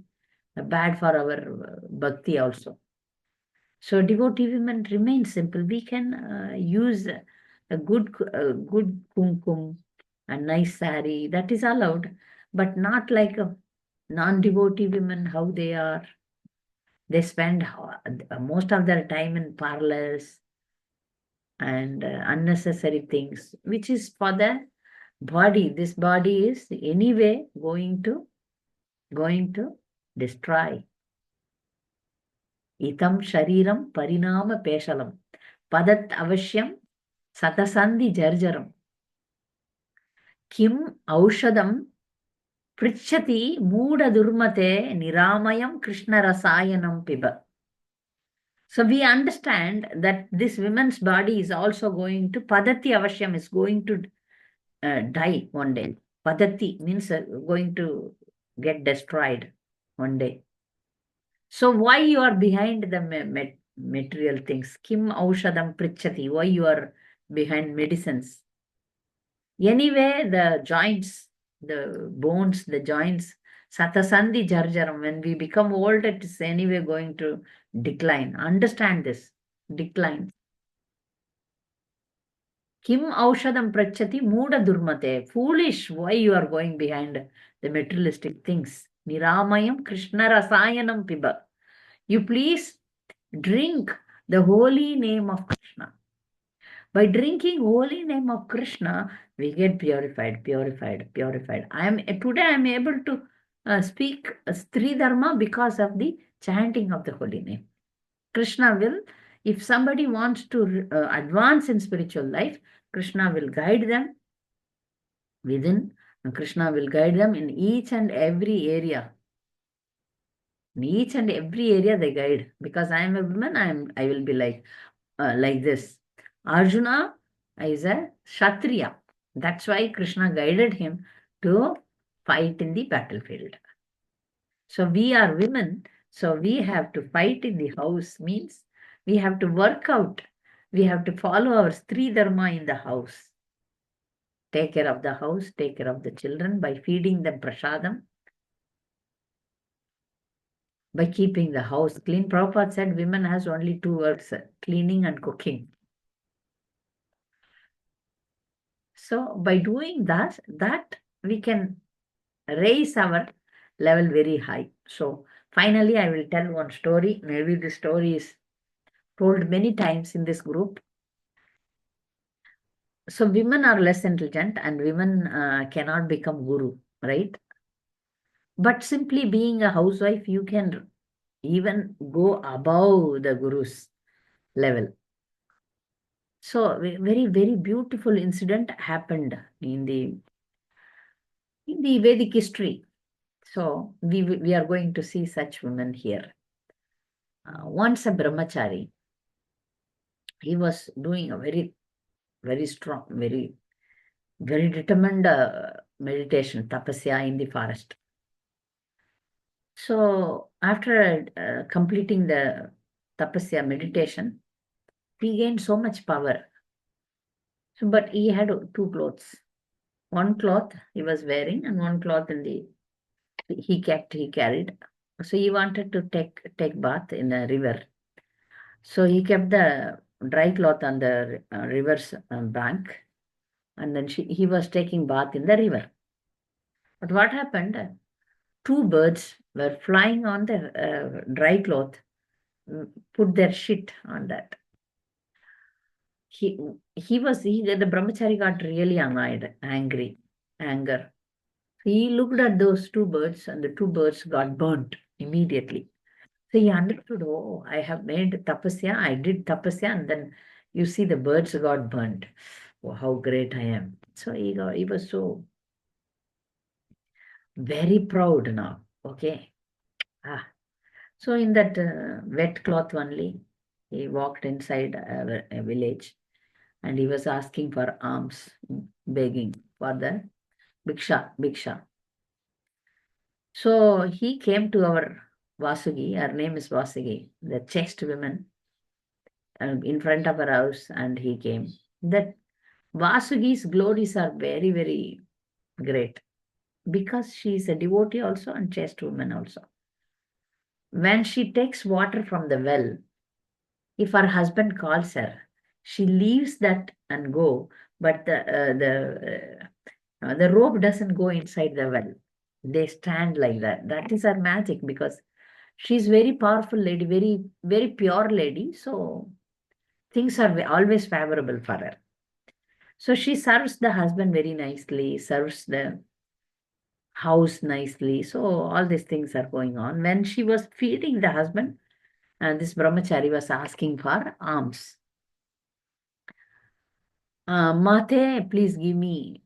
bad for our bhakti also. So devotee women remain simple. We can use a good kumkum, a nice sari, that is allowed, but not like a non-devotee women, how they are. They spend most of their time in parlors and unnecessary things, which is for the body. This body is anyway going to destroy. Itam shariram parinama peshalam. Padat avashyam satasandhi jarjaram. Kim aushadam prichati mooda durmate niramayam krishna rasayanam piba. So we understand that this woman's body is also going to, padati avashyam is going to die one day. Padati means going to get destroyed one day. So why you are behind the material things? Kim aushadam prichati. Why you are behind medicines? Anyway, the joints, the bones, the joints, satasandhi jarjaram. When we become old, it is anyway going to decline. Understand this. Decline. Kim aushadam prachati mooda durmate. Foolish. Why you are going behind the materialistic things? Niramayam Krishna rasayanam piba. You please drink the holy name of Krishna. By drinking holy name of Krishna, we get purified. Today I am able to speak Stri dharma because of the chanting of the holy name. Krishna will, if somebody wants to advance in spiritual life, Krishna will guide them within. Krishna will guide them in each and every area. In each and every area they guide. Because I am a woman, I will be like this. Arjuna is a Kshatriya. That's why Krishna guided him to fight in the battlefield. So we are women, so we have to fight in the house, means we have to work out. We have to follow our Stri dharma in the house. Take care of the house, take care of the children by feeding them prasadam, by keeping the house clean. Prabhupada said women has only two works, cleaning and cooking. So by doing that we can raise our level very high. So finally, I will tell one story. Maybe this story is told many times in this group. So women are less intelligent and women cannot become guru, right? But simply being a housewife, you can even go above the guru's level. So very, very beautiful incident happened in the Vedic history. So we are going to see such women here. Once a brahmachari, he was doing a very, very strong, very, very determined meditation, tapasya in the forest. So after completing the tapasya meditation, he gained so much power. So, but he had two clothes. One cloth he was wearing and one cloth he carried. So he wanted to take bath in a river. So he kept the dry cloth on the river's bank, and then he was taking bath in the river. But what happened? Two birds were flying on the dry cloth, put their shit on that. The brahmachari got really annoyed, anger. He looked at those two birds and the two birds got burnt immediately. So he understood, oh, I have made tapasya, I did tapasya, and then you see the birds got burnt. Oh, how great I am. So he was so very proud now. Okay. So in that wet cloth only, he walked inside a village and he was asking for alms, begging for the bhiksha. So he came to our Vasugi, her name is Vasugi, the chaste woman, in front of her house, and he came. That Vasugi's glories are very, very great because she is a devotee also and chaste woman also. When she takes water from the well, if her husband calls her, she leaves that and go, but the rope doesn't go inside the well. They stand like that. That is her magic because she's very powerful lady, very, very pure lady. So things are always favorable for her. So she serves the husband very nicely, serves the house nicely. So all these things are going on. When she was feeding the husband, and this brahmachari was asking for alms. Mate, please give me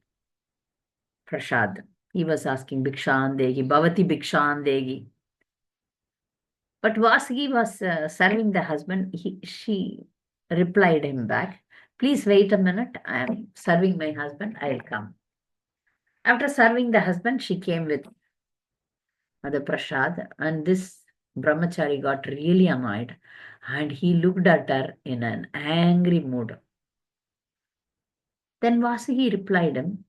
prasad. He was asking Bhikshan Degi, Bhavati Bhikshan Degi. But Vasugi was serving the husband. She replied him back, please wait a minute. I am serving my husband. I'll come. After serving the husband, she came with the prasad, and this brahmachari got really annoyed and he looked at her in an angry mood. Then Vasugi replied him,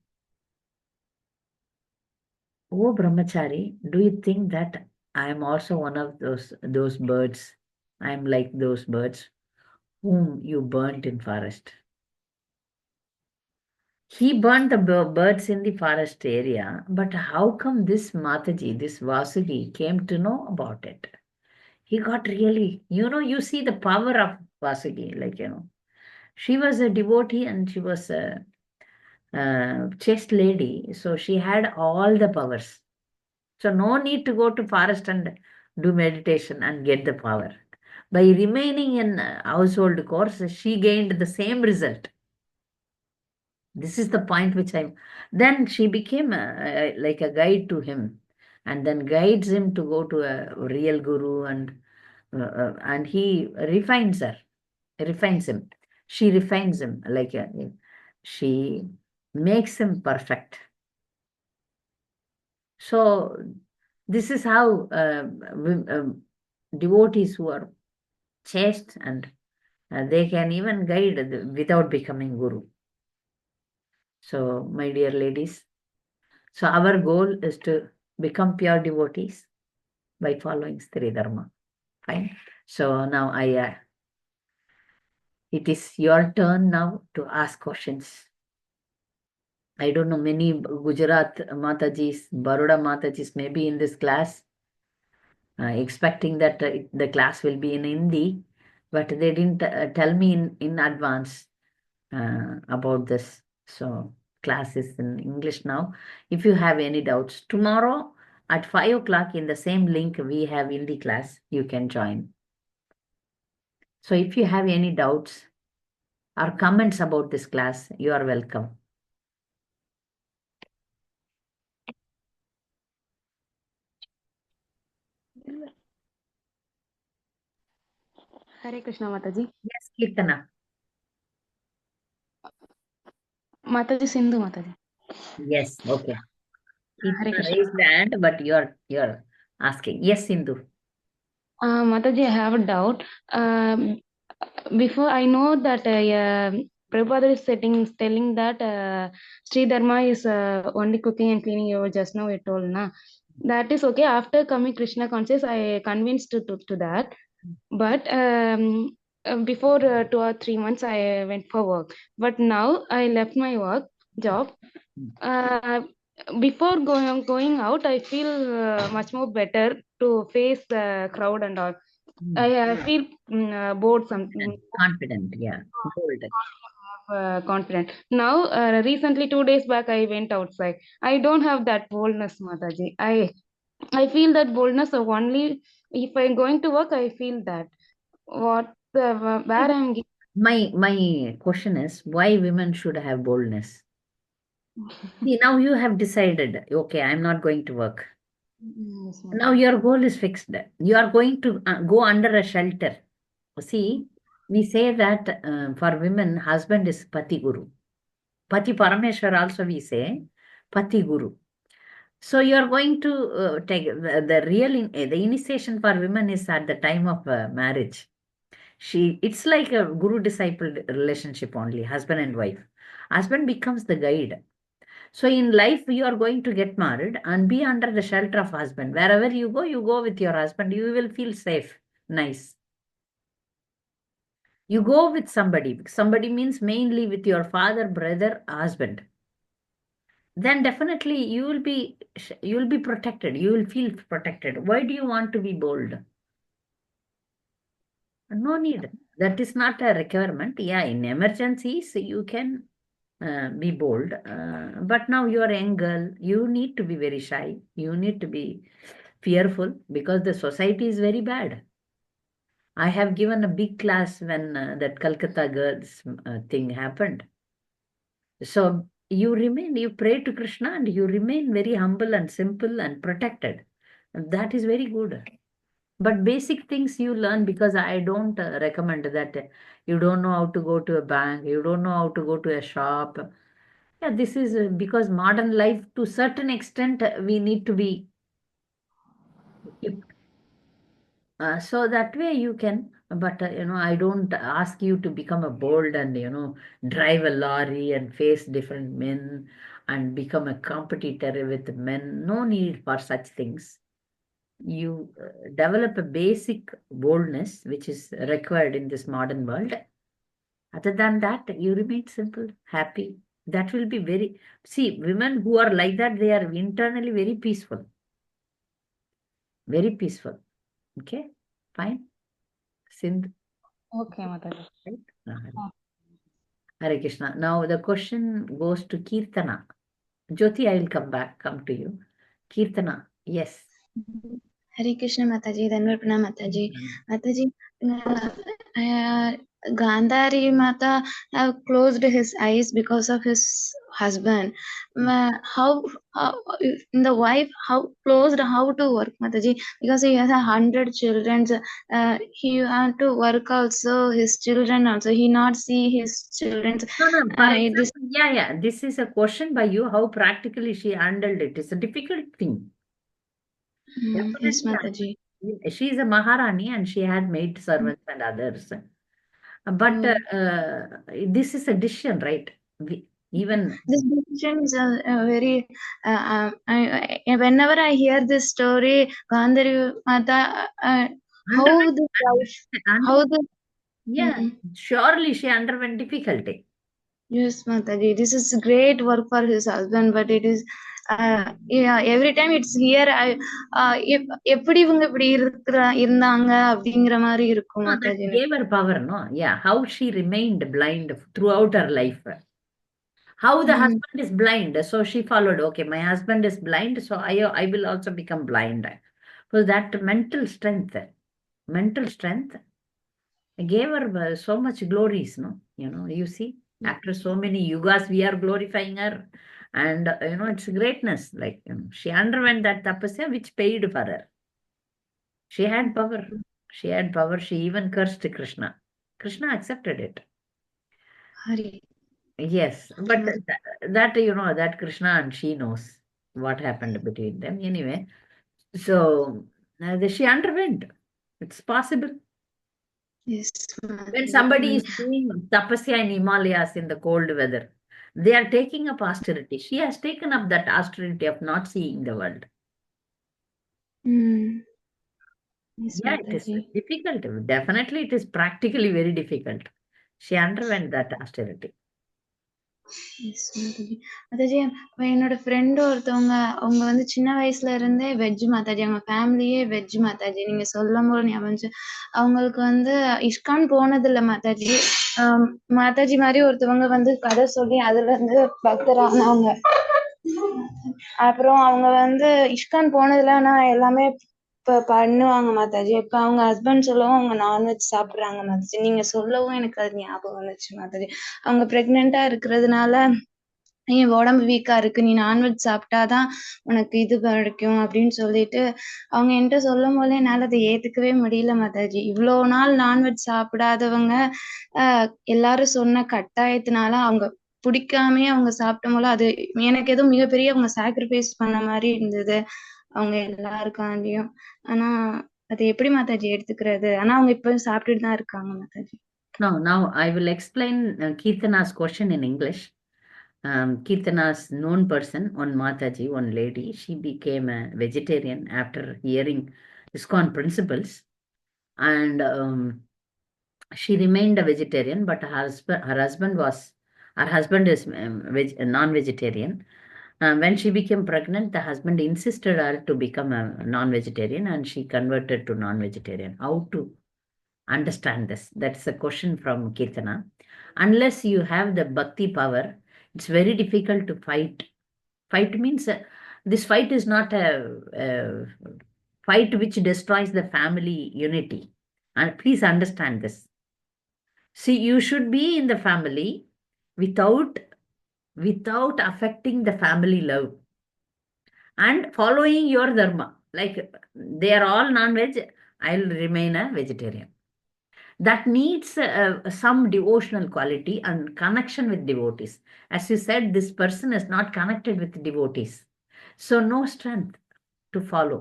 oh brahmachari, do you think that I am also one of those birds? I am like those birds whom you burnt in forest. He burnt the birds in the forest area, but how come this Mataji, this Vasugi, came to know about it? He got really, you see the power of Vasugi, she was a devotee and she was a chaste lady, so she had all the powers. So no need to go to forest and do meditation and get the power. By remaining in household course, she gained the same result. This is the point which then she became like a guide to him and then guides him to go to a real guru and he refines him. She refines him she makes him perfect. So this is how devotees who are chaste and they can even guide without becoming guru. So, my dear ladies, so our goal is to become pure devotees by following Stri dharma. Fine. So now it is your turn now to ask questions. I don't know, many Gujarat Matajis, Baroda Matajis may be in this class, expecting that the class will be in Hindi, but they didn't tell me in advance about this. So class is in English now. If you have any doubts, tomorrow at 5 o'clock in the same link we have Hindi class, you can join. So if you have any doubts or comments about this class, you are welcome. Hare Krishna Mataji. Yes, Kirtana. Mataji Sindhu Mataji. Yes, okay. Hare Kirtana Krishna. raised the hand, but you're asking. Yes, Sindhu. Mataji, I have a doubt. Before I know that Prabhupada is telling that Sri Dharma is only cooking and cleaning. You just now you told na. That is okay. After coming Krishna conscious, I convinced to that. But before 2 or 3 months, I went for work. But now I left my work job. Before going out, I feel much more better to face the crowd and all. I feel bored. Confident, yeah. Bold. Confident. Now, recently 2 days back, I went outside. I don't have that boldness, Mataji. I feel that boldness of only if I'm going to work. I feel that where I'm. My question is why women should have boldness? See, now you have decided, okay, I'm not going to work. Yes, Now your goal is fixed. You are going to go under a shelter. See, we say that for women, husband is Pati Guru. Pati Parameshwar also we say Pati Guru. So you are going to take the real the initiation for women is at the time of marriage. It's like a guru disciple relationship only, husband and wife. Husband becomes the guide. So in life, you are going to get married and be under the shelter of husband. Wherever you go with your husband. You will feel safe, nice. You go with somebody. Somebody means mainly with your father, brother, husband. Then definitely you will be protected. You will feel protected. Why do you want to be bold? No need. That is not a requirement. Yeah, in emergencies you can be bold. But now you are a young girl. You need to be very shy. You need to be fearful because the society is very bad. I have given a big class when that Calcutta girls thing happened. So you pray to Krishna and you remain very humble and simple and protected. That is very good. But basic things you learn because I don't recommend that you don't know how to go to a bank, you don't know how to go to a shop. Yeah, this is because modern life to certain extent we need to be equipped. So that way you can, but I don't ask you to become a bold and drive a lorry and face different men and become a competitor with men. No need for such things. You develop a basic boldness which is required in this modern world. Other than that, you remain simple, happy. That will be very. See, women who are like that, they are internally very peaceful. Very peaceful. Okay, fine. Sindh. Okay, Mataji. Right? Hare Krishna. Now the question goes to Kirtana. Jyoti, I will come to you. Kirtana, yes. Hare Krishna Mataji, Dhanvar Pranam Mataji. Mataji, Gandhari Mata have closed his eyes because of his husband. How the wife how closed how to work Mataji, because he has 100 children. He want to work also his children also. He not see his children. No, no, for This example, yeah, this is a question by you, how practically she handled it. It's a difficult thing. yes Definitely. Mataji. She is a Maharani and she had maid servants and others. But this is a decision, right? Even This decision is a very. Whenever I hear this story, Gandhari Mata, how the life, how the. yeah, surely she underwent difficulty. Yes, Mataji, this is great work for his husband, but it is, yeah, every time it's here, எப்படி இவங்க இப்படி இருந்தாங்க அப்படிங்கிற மாதிரி இருக்கும் No, that Mataji. gave her power, no? Yeah, how she remained blind throughout her life. How the husband is blind, so she followed. Okay, my husband is blind, so I will also become blind. So that mental strength gave her so much glories, no? You see, after so many yugas, we are glorifying her. And, it's greatness. Like, she underwent that tapasya, which paid for her. She had power. She had power. She even cursed Krishna. Krishna accepted it. Hari. Yes, but that, that Krishna and she knows what happened between them. Anyway, so she underwent. It's possible. Yes, When Mataji. somebody is doing tapasya in Himalayas in the cold weather, they are taking up austerity. She has taken up that austerity of not seeing the world. Yes, Yeah, it is Mataji. difficult. Definitely, it is practically very difficult. She underwent that austerity. Yes, Mataji. Mataji, என்னோட friend ஒருத்தவங்க அவங்க வந்து சின்ன வயசுல இருந்தே veg Mataji. அவங்க ஃபேமிலியே veg Mataji. நீங்க சொல்லும் போது ஞாபகம் வந்துச்சு. அவங்களுக்கு வந்து இஸ்கான் போனதில்ல மாதாஜி. மாதாஜி மாதிரி ஒருத்தவங்க வந்து கதை சொல்லி அதுல இருந்து பக்தரானவங்க. அப்புறம் அவங்க வந்து இஸ்கான் போனதுல ஆனா எல்லாமே பண்ணுவாங்க மாதாஜி. இப்ப அவங்க ஹஸ்பண்ட் சொல்லவும் அவங்க நான்வெஜ் சாப்பிடுறாங்க மாதாஜி. நீங்க சொல்லவும் எனக்கு அது ஞாபகம் வந்துச்சு மாதாஜி. அவங்க பிரெக்னெண்டா இருக்கிறதுனால என் உடம்பு வீக்கா இருக்கு, நீ நான்வெஜ் சாப்பிட்டாதான் உனக்கு இது கிடைக்கும் அப்படின்னு சொல்லிட்டு அவங்க என்கிட்ட சொல்லும் போதே என்னால அதை ஏத்துக்கவே முடியல மாதாஜி. இவ்வளோ நாள் நான்வெஜ் சாப்பிடாதவங்க எல்லாரும் சொன்ன கட்டாயத்தினால அவங்க பிடிக்காமயே அவங்க சாப்பிட்ட போல அது எனக்கு ஏதோ மிகப்பெரிய அவங்க சாக்ரிஃபைஸ் பண்ண மாதிரி இருந்தது அவங்க எல்லாருக்காண்டியும். ஆனா அது எப்படி மாதாஜி எடுத்துக்கிறது? ஆனா அவங்க இப்ப சாப்பிட்டுட்டு தான் இருக்காங்க Mataji. Now I will explain Kirtana's question in English. Kirtana's known person, one Mataji, one lady, she became a vegetarian after hearing ISKCON principles, and she remained a vegetarian, but her husband is non-vegetarian. When she became pregnant, the husband insisted her to become a non-vegetarian, and she converted to non-vegetarian. How to understand this? That's a question from Kirtana. Unless you have the bhakti power, it's very difficult to fight. Fight means this fight is not a fight which destroys the family unity. And please understand this. See, you should be in the family without affecting the family love and following your dharma. Like, they are all non-veg, I'll remain a vegetarian. That needs some devotional quality and connection with devotees. As you said, this person is not connected with devotees. So no strength to follow,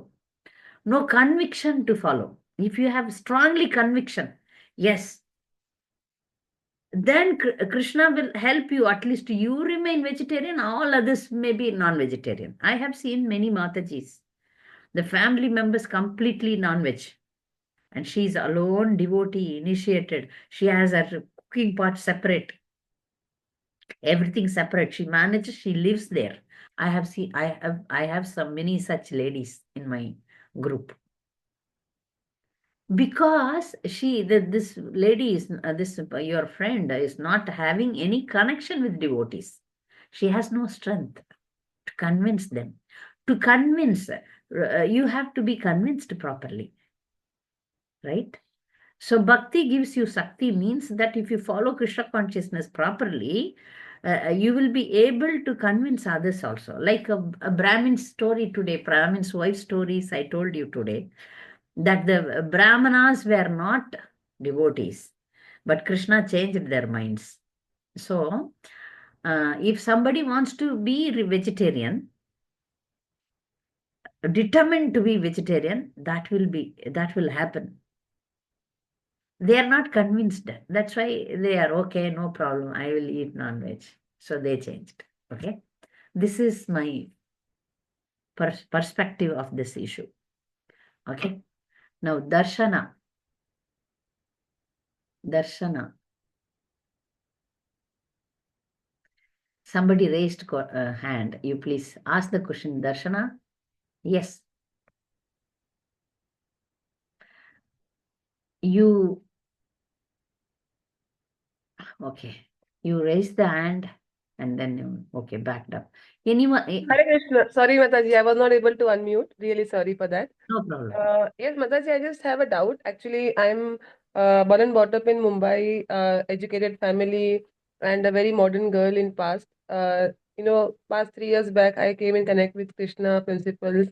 no conviction to follow. If you have strongly conviction, yes, then Krishna will help you. At least you remain vegetarian, all others may be non-vegetarian. I have seen many Matajis, the family members completely non-veg, and she is alone devotee, initiated. She has her cooking pot separate, everything separate. She manages, she lives there. I have some many such ladies in my group. Because this lady is your friend is not having any connection with devotees. She has no strength to convince them. To convince, you have to be convinced properly, right? So bhakti gives you Sakti means that if you follow Krishna consciousness properly, you will be able to convince others also. Like a Brahmin story today, Brahmin's wife stories I told you today, that the Brahmanas were not devotees, but Krishna changed their minds. So if somebody wants to be vegetarian, determined to be vegetarian, that will happen. They are not convinced. That's why they are okay, no problem. I will eat non-veg. So they changed. Okay. This is my perspective of this issue. Okay. Now, Darshana. Darshana. Somebody raised hand. You please ask the question, Darshana. Yes. You, okay. You raised the hand and then, okay, backed up. Anyone? Hare Krishna. Sorry, Mataji, I was not able to unmute. Really sorry for that. No problem. Yes, Mataji, I just have a doubt. Actually, I'm born and brought up in Mumbai, educated family, and a very modern girl in past. Past 3 years back, I came in connect with Krishna principles.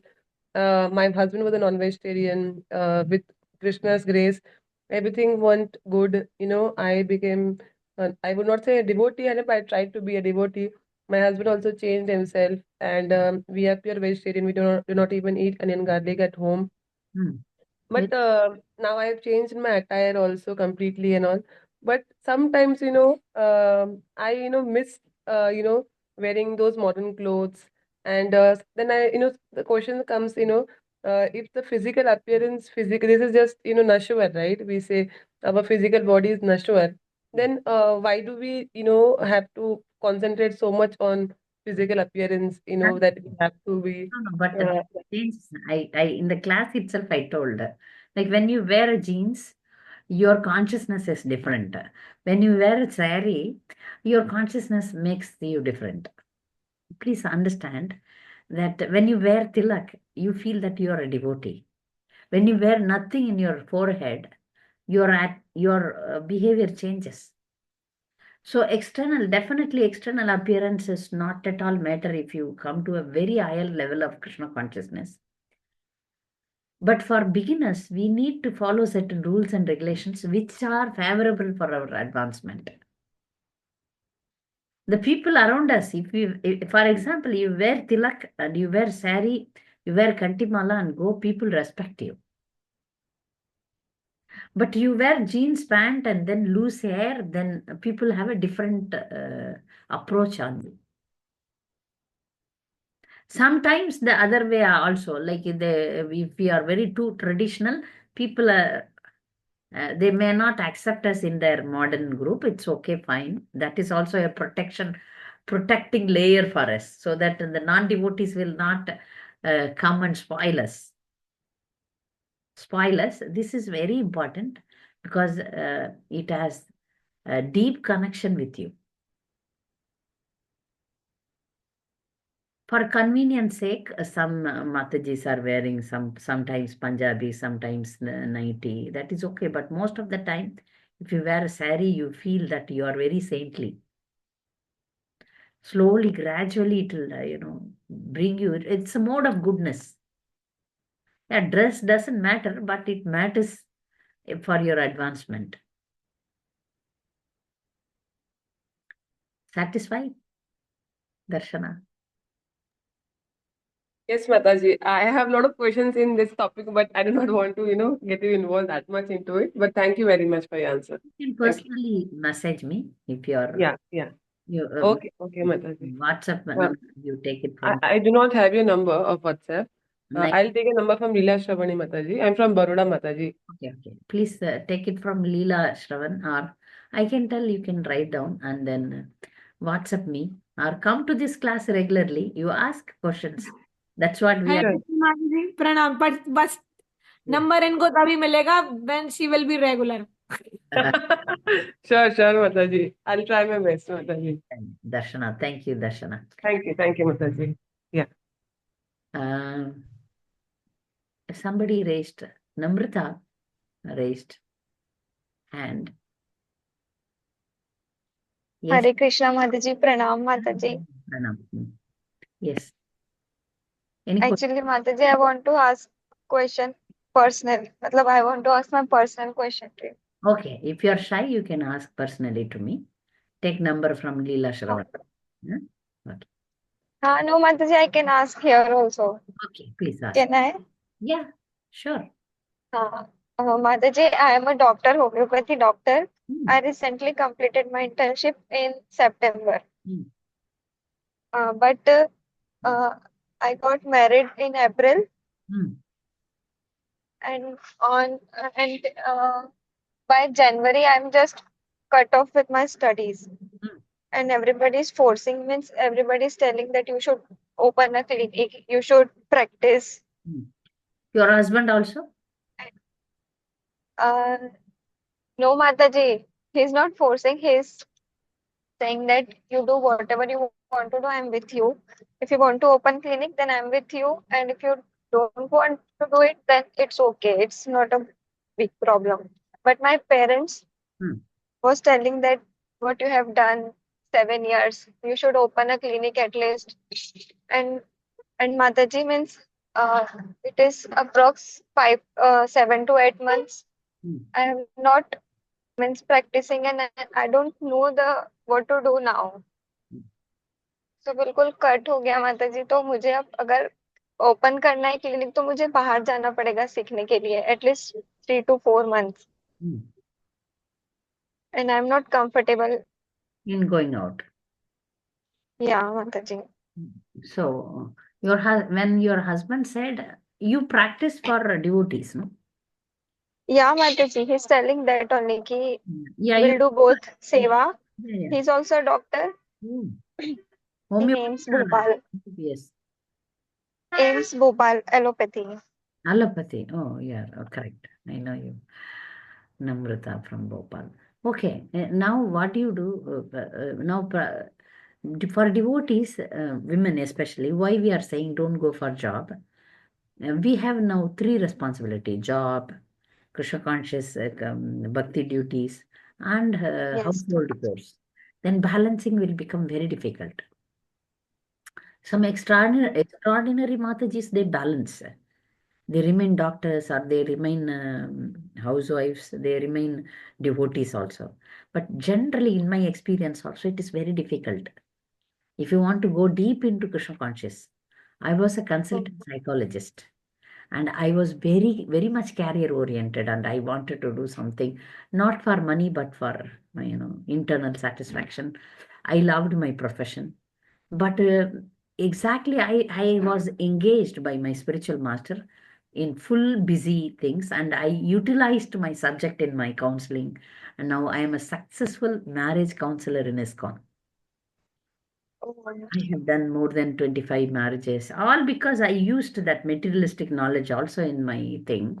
My husband was a non-vegetarian. With Krishna's grace, everything went good. I became, I would not say a devotee, but I tried to be a devotee. My husband also changed himself, and we are pure vegetarian. We do not even eat onion garlic at home. But now I have changed my attire also completely and all. But sometimes, I miss wearing those modern clothes. And then the question comes, if the physical appearance, this is just nashwar, right? We say our physical body is nashwar. Then why do we have to concentrate so much on physical appearance? That we have to be. No, but the things in the class itself, I told, like when you wear a jeans, your consciousness is different. When you wear a sari, your consciousness makes you different. Please understand that when you wear tilak, you feel that you are a devotee. When you wear nothing in your forehead, your behavior changes. So definitely external appearance is not at all matter if you come to a very higher level of Krishna consciousness. But for beginners, we need to follow certain rules and regulations which are favorable for our advancement. The people around us, if for example, you wear tilak and you wear sari, you wear kantimala and go, people respect you. But you wear jeans pant and then loose hair, then people have a different approach on you. Sometimes the other way also, like if we are very too traditional, people they may not accept us in their modern group. It's okay, fine. That is also a protecting layer for us, so that the non-devotees will not come and spoil us. This is very important because it has a deep connection with you. For convenience sake, some Matajis are wearing sometimes Punjabi, sometimes nighty. That is okay. But most of the time, if you wear a sari, you feel that you are very saintly. Slowly, gradually, it will, bring you. It's a mode of goodness. Yeah, dress doesn't matter, but it matters for your advancement. Satisfied, Darshana? Yes, Mataji. I have a lot of questions in this topic, but I do not want to, get you involved that much into it. But thank you very much for your answer. You can personally message me if you are. Yeah. You, Okay, Mataji. WhatsApp number, you take it from. I do not have your number of WhatsApp. Like, I'll take a number from Leela Shravani Mataji. I'm from Baroda Mataji. okay. Please take it from Leela Shravan, or I can tell you can write down and then WhatsApp me or come to this class regularly. You ask questions. That's what we Hi, are. Pranam, but number इनको तभी मिलेगा when she will be regular. Sure, Mataji. I'll try my best, Mataji. Darshana, thank you, Darshana. Thank you, Mataji. Yeah. Somebody raised, Namrata raised. hand. Yes. Hare Krishna Mataji, Pranam Mataji. Pranam. Yes. Any question? Actually, Mataji, I want to ask question personal. Matlab, I want to ask my personal question to you. Okay. If you are shy, you can ask personally to me. Take number from Leela Shravan. Yeah? Okay. No, Mataji, I can ask here also. Okay. Please ask. Can I? Yeah. Sure. Mataji, I am a doctor, homeopathy doctor. Hmm. I recently completed my internship in September. Hmm. But I got married in April, Hmm. and by January I'm just cut off with my studies. Hmm. And everybody's forcing, means everybody's telling that you should open a clinic, you should practice. Hmm. Your husband also? Uh, no, Mataji, he's not forcing. He's saying that you do whatever you want to do. I'm with you. If you want to open clinic, then I'm with you. And if you don't want to do it, then it's okay. It's not a big problem. But my parents Hmm. was telling that what you have done 7 years, you should open a clinic at least. And Mataji, means it is approx 7 to 8 months. Hmm. I am not means practicing, and I don't know the what to do now. तो बिल्कुल cut हो गया माताजी। तो मुझे अब अगर open करना है क्लिनिक तो मुझे बाहर जाना पड़ेगा सीखने के लिए at least 3 to 4 months. Hmm. And I'm not comfortable. In going out. Yeah, Mataji. So when your husband said you practice for devotees, no? Yeah, Mataji. He's telling that only ki Yeah, we'll do both seva. Yeah. He's also a doctor Hmm. in Homeopathy AIMS or Bhopal. yes. AIMS Bhopal, allopathy. Allopathy. Oh, yeah, correct. I know you. Namrata from Bhopal. Okay. Now what do you do? Now for devotees, women especially, why we are saying don't go for job? We have now 3 responsibility: job, Krishna conscious, bhakti duties, and Yes. household chores. Then balancing will become very difficult. Some extraordinary Matajis, they balance. They remain doctors or they remain housewives, they remain devotees also. But generally, in my experience also, it is very difficult. If you want to go deep into Krishna conscious, I was a consultant psychologist and I was very, very much career oriented and I wanted to do something not for money but for my, internal satisfaction. I loved my profession. But exactly, I was engaged by my spiritual master in full busy things, and I utilized my subject in my counseling. And now I am a successful marriage counselor in ISKCON. Oh, I have done more than 25 marriages, all because I used that materialistic knowledge also in my thing,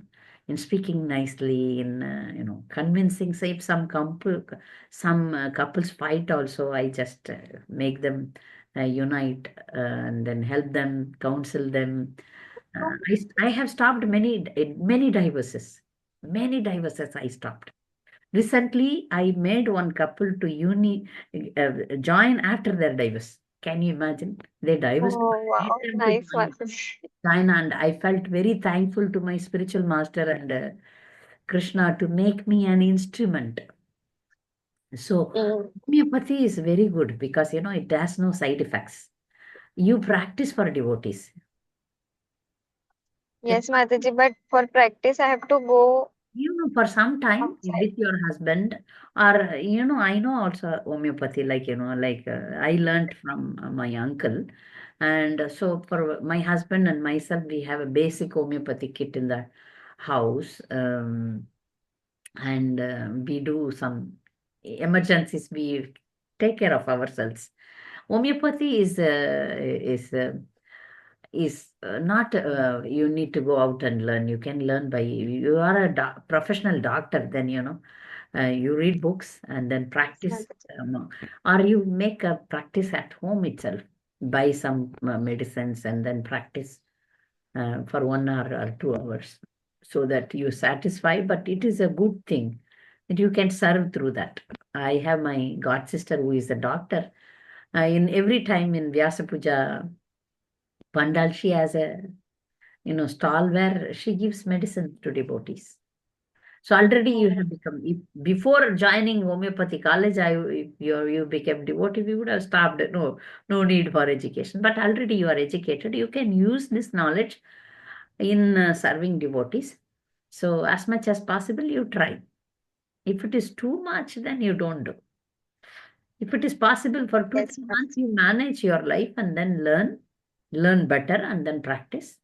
in speaking nicely, in convincing. Say if some couples fight, also I just make them unite and then help them, counsel them. I have stopped many divorces. Many divorces I stopped. Recently, I made one couple to join after their divorce. Can you imagine? They divorced. oh I wow, made them to nice join Mataji. China, and I felt very thankful to my spiritual master and Krishna to make me an instrument. So, homeopathy is very good because it has no side effects. You practice for devotees. Yes, Mataji, but for practice I have to go For some time outside. with your husband, or I know also homeopathy, like I learned from my uncle, and so for my husband and myself, we have a basic homeopathy kit in the house, and we do some emergencies. We take care of ourselves. Homeopathy is not you need to go out and learn. You can learn by you are a professional doctor, then you read books and then Yes, practice, Mataji. or you make a practice at home itself, buy some medicines and then practice for 1 hour or 2 hours so that you satisfy. But it is a good thing And you can serve through that. I have my god sister who is a doctor. In every time in Vyasa Puja Pandal, she has a stall where she gives medicine to devotees. So already you have become, before joining homeopathy college, if you became devotee, we would have stopped. No need for education. But already you are educated. You can use this knowledge in serving devotees. So as much as possible, you try. If it is too much, then you don't do. If it is possible for 2-3 Yes, months, you manage your life and then learn better and then practice.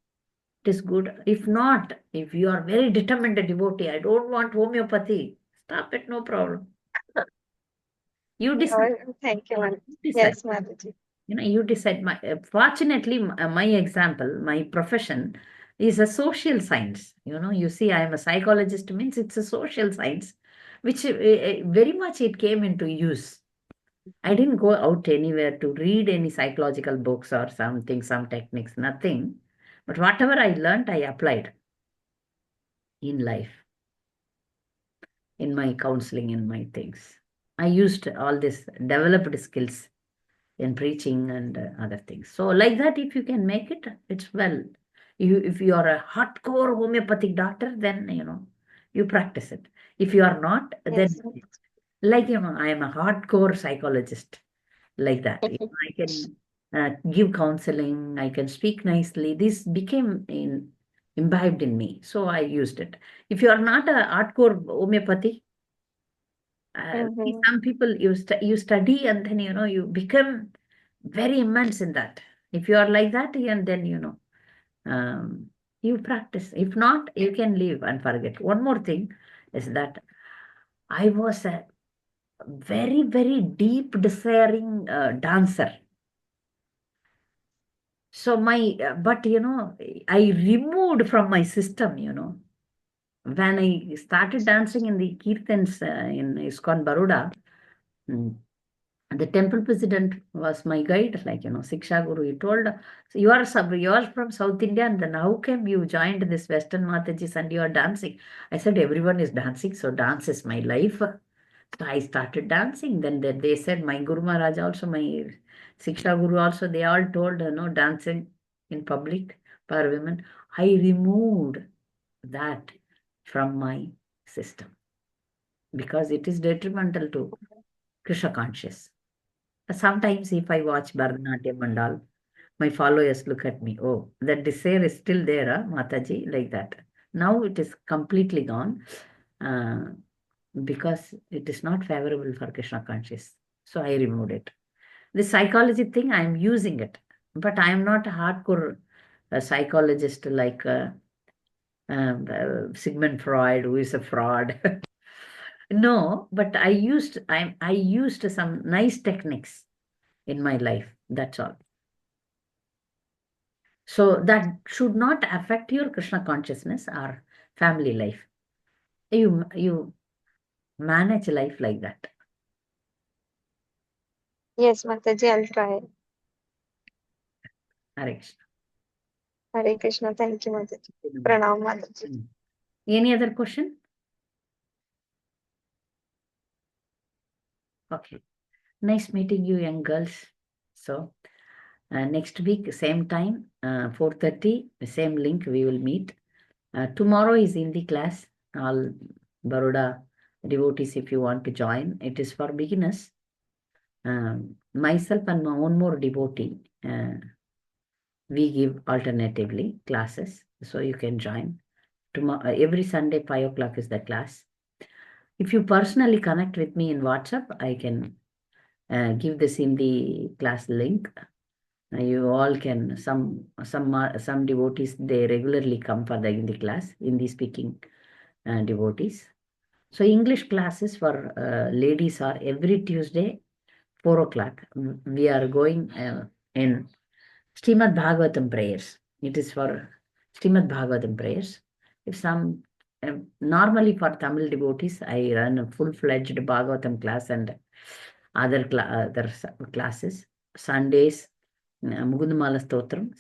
It is good. If not, if you are very determined devotee, I don't want homeopathy, stop it, no problem. You decide. Thank you, Mataji. You decide. Yes, Mataji. You decide. Fortunately, my example, my profession is a social science. You see, I am a psychologist, means it's a social science, which very much it came into use. I didn't go out anywhere to read any psychological books or something, some techniques, nothing. But whatever I learned, I applied in life, in my counseling, in my things. I used all this developed skills in preaching and other things. So like that, if you can make it, it's well. If you are a hardcore homeopathic doctor, then, you practice it. If you are not, then Yes. like, I am a hardcore psychologist, like that. I can give counseling, I can speak nicely. This became imbibed in me. So I used it. If you are not a hardcore homeopathy, some people, you study and then, you become very immense in that. If you are like that, and then, you practice. If not, you can leave and forget. One more thing is that I was a very, very deep desiring dancer. So but I removed from my system, when I started dancing in the Kirtans in ISKCON Baroda, the temple president was my guide, like, Siksha Guru. He told, so you are from South India, and then how come you joined this Western Matajis and you are dancing? I said, everyone is dancing, so dance is my life. So I started dancing. Then they said, my Guru Maharaj also, my Siksha Guru also, they all told, no dancing in public for women. I removed that from my system because it is detrimental to Krishna conscious. Sometimes if I watch Bharatanatyam and all, my followers look at me, oh, that desire is still there, Mataji, like that. Now it is completely gone because it is not favorable for Krishna conscious. So I removed it. The psychology thing, I am using it, but I am not a hardcore psychologist like Sigmund Freud, who is a fraud. No, but I used some nice techniques in my life. That's all. So that should not affect your Krishna consciousness or family life. You manage life like that. Yes, Mataji, I'll try. Hare Krishna. Hare Krishna. Thank you, Mataji. Pranam, Mataji. Any other question? Okay. Nice meeting you, young girls. So next week, same time, 4:30, same link, we will meet. Tomorrow is in the class. All Baroda devotees, if you want to join, it is for beginners. Myself and one more devotee, we give alternatively classes, so you can join. Tomorrow, every Sunday, 5 o'clock is the class. If you personally connect with me in WhatsApp, I can give this in the class link. You all can, some devotees, they regularly come for in the class, Hindi speaking devotees. So English classes for ladies are every Tuesday, 4 o'clock. We are going in Srimad Bhagavatam prayers. It is for Srimad Bhagavatam prayers. If some, normally for Tamil devotees, I run a full-fledged Bhagavatam class and other classes. Sundays, Mugundamala Stotram,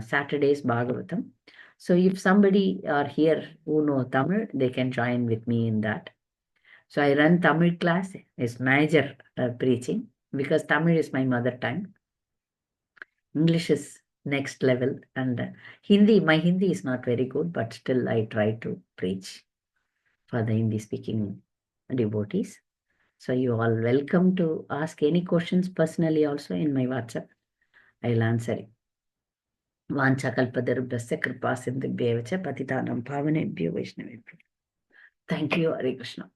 Saturdays Bhagavatam. So if somebody are here who know Tamil, they can join with me in that. So I run Tamil class, is major preaching, because Tamil is my mother tongue. English is next level, and Hindi, my Hindi is not very good, but still I try to preach for the Hindi speaking devotees. So you all welcome to ask any questions personally also in my WhatsApp. I'll answer it. Vanchakalpadarubhyasya kripa sindhubhyev cha patitanam pavanebhyo vaishnavebhyo. Thank you, Hare Krishna.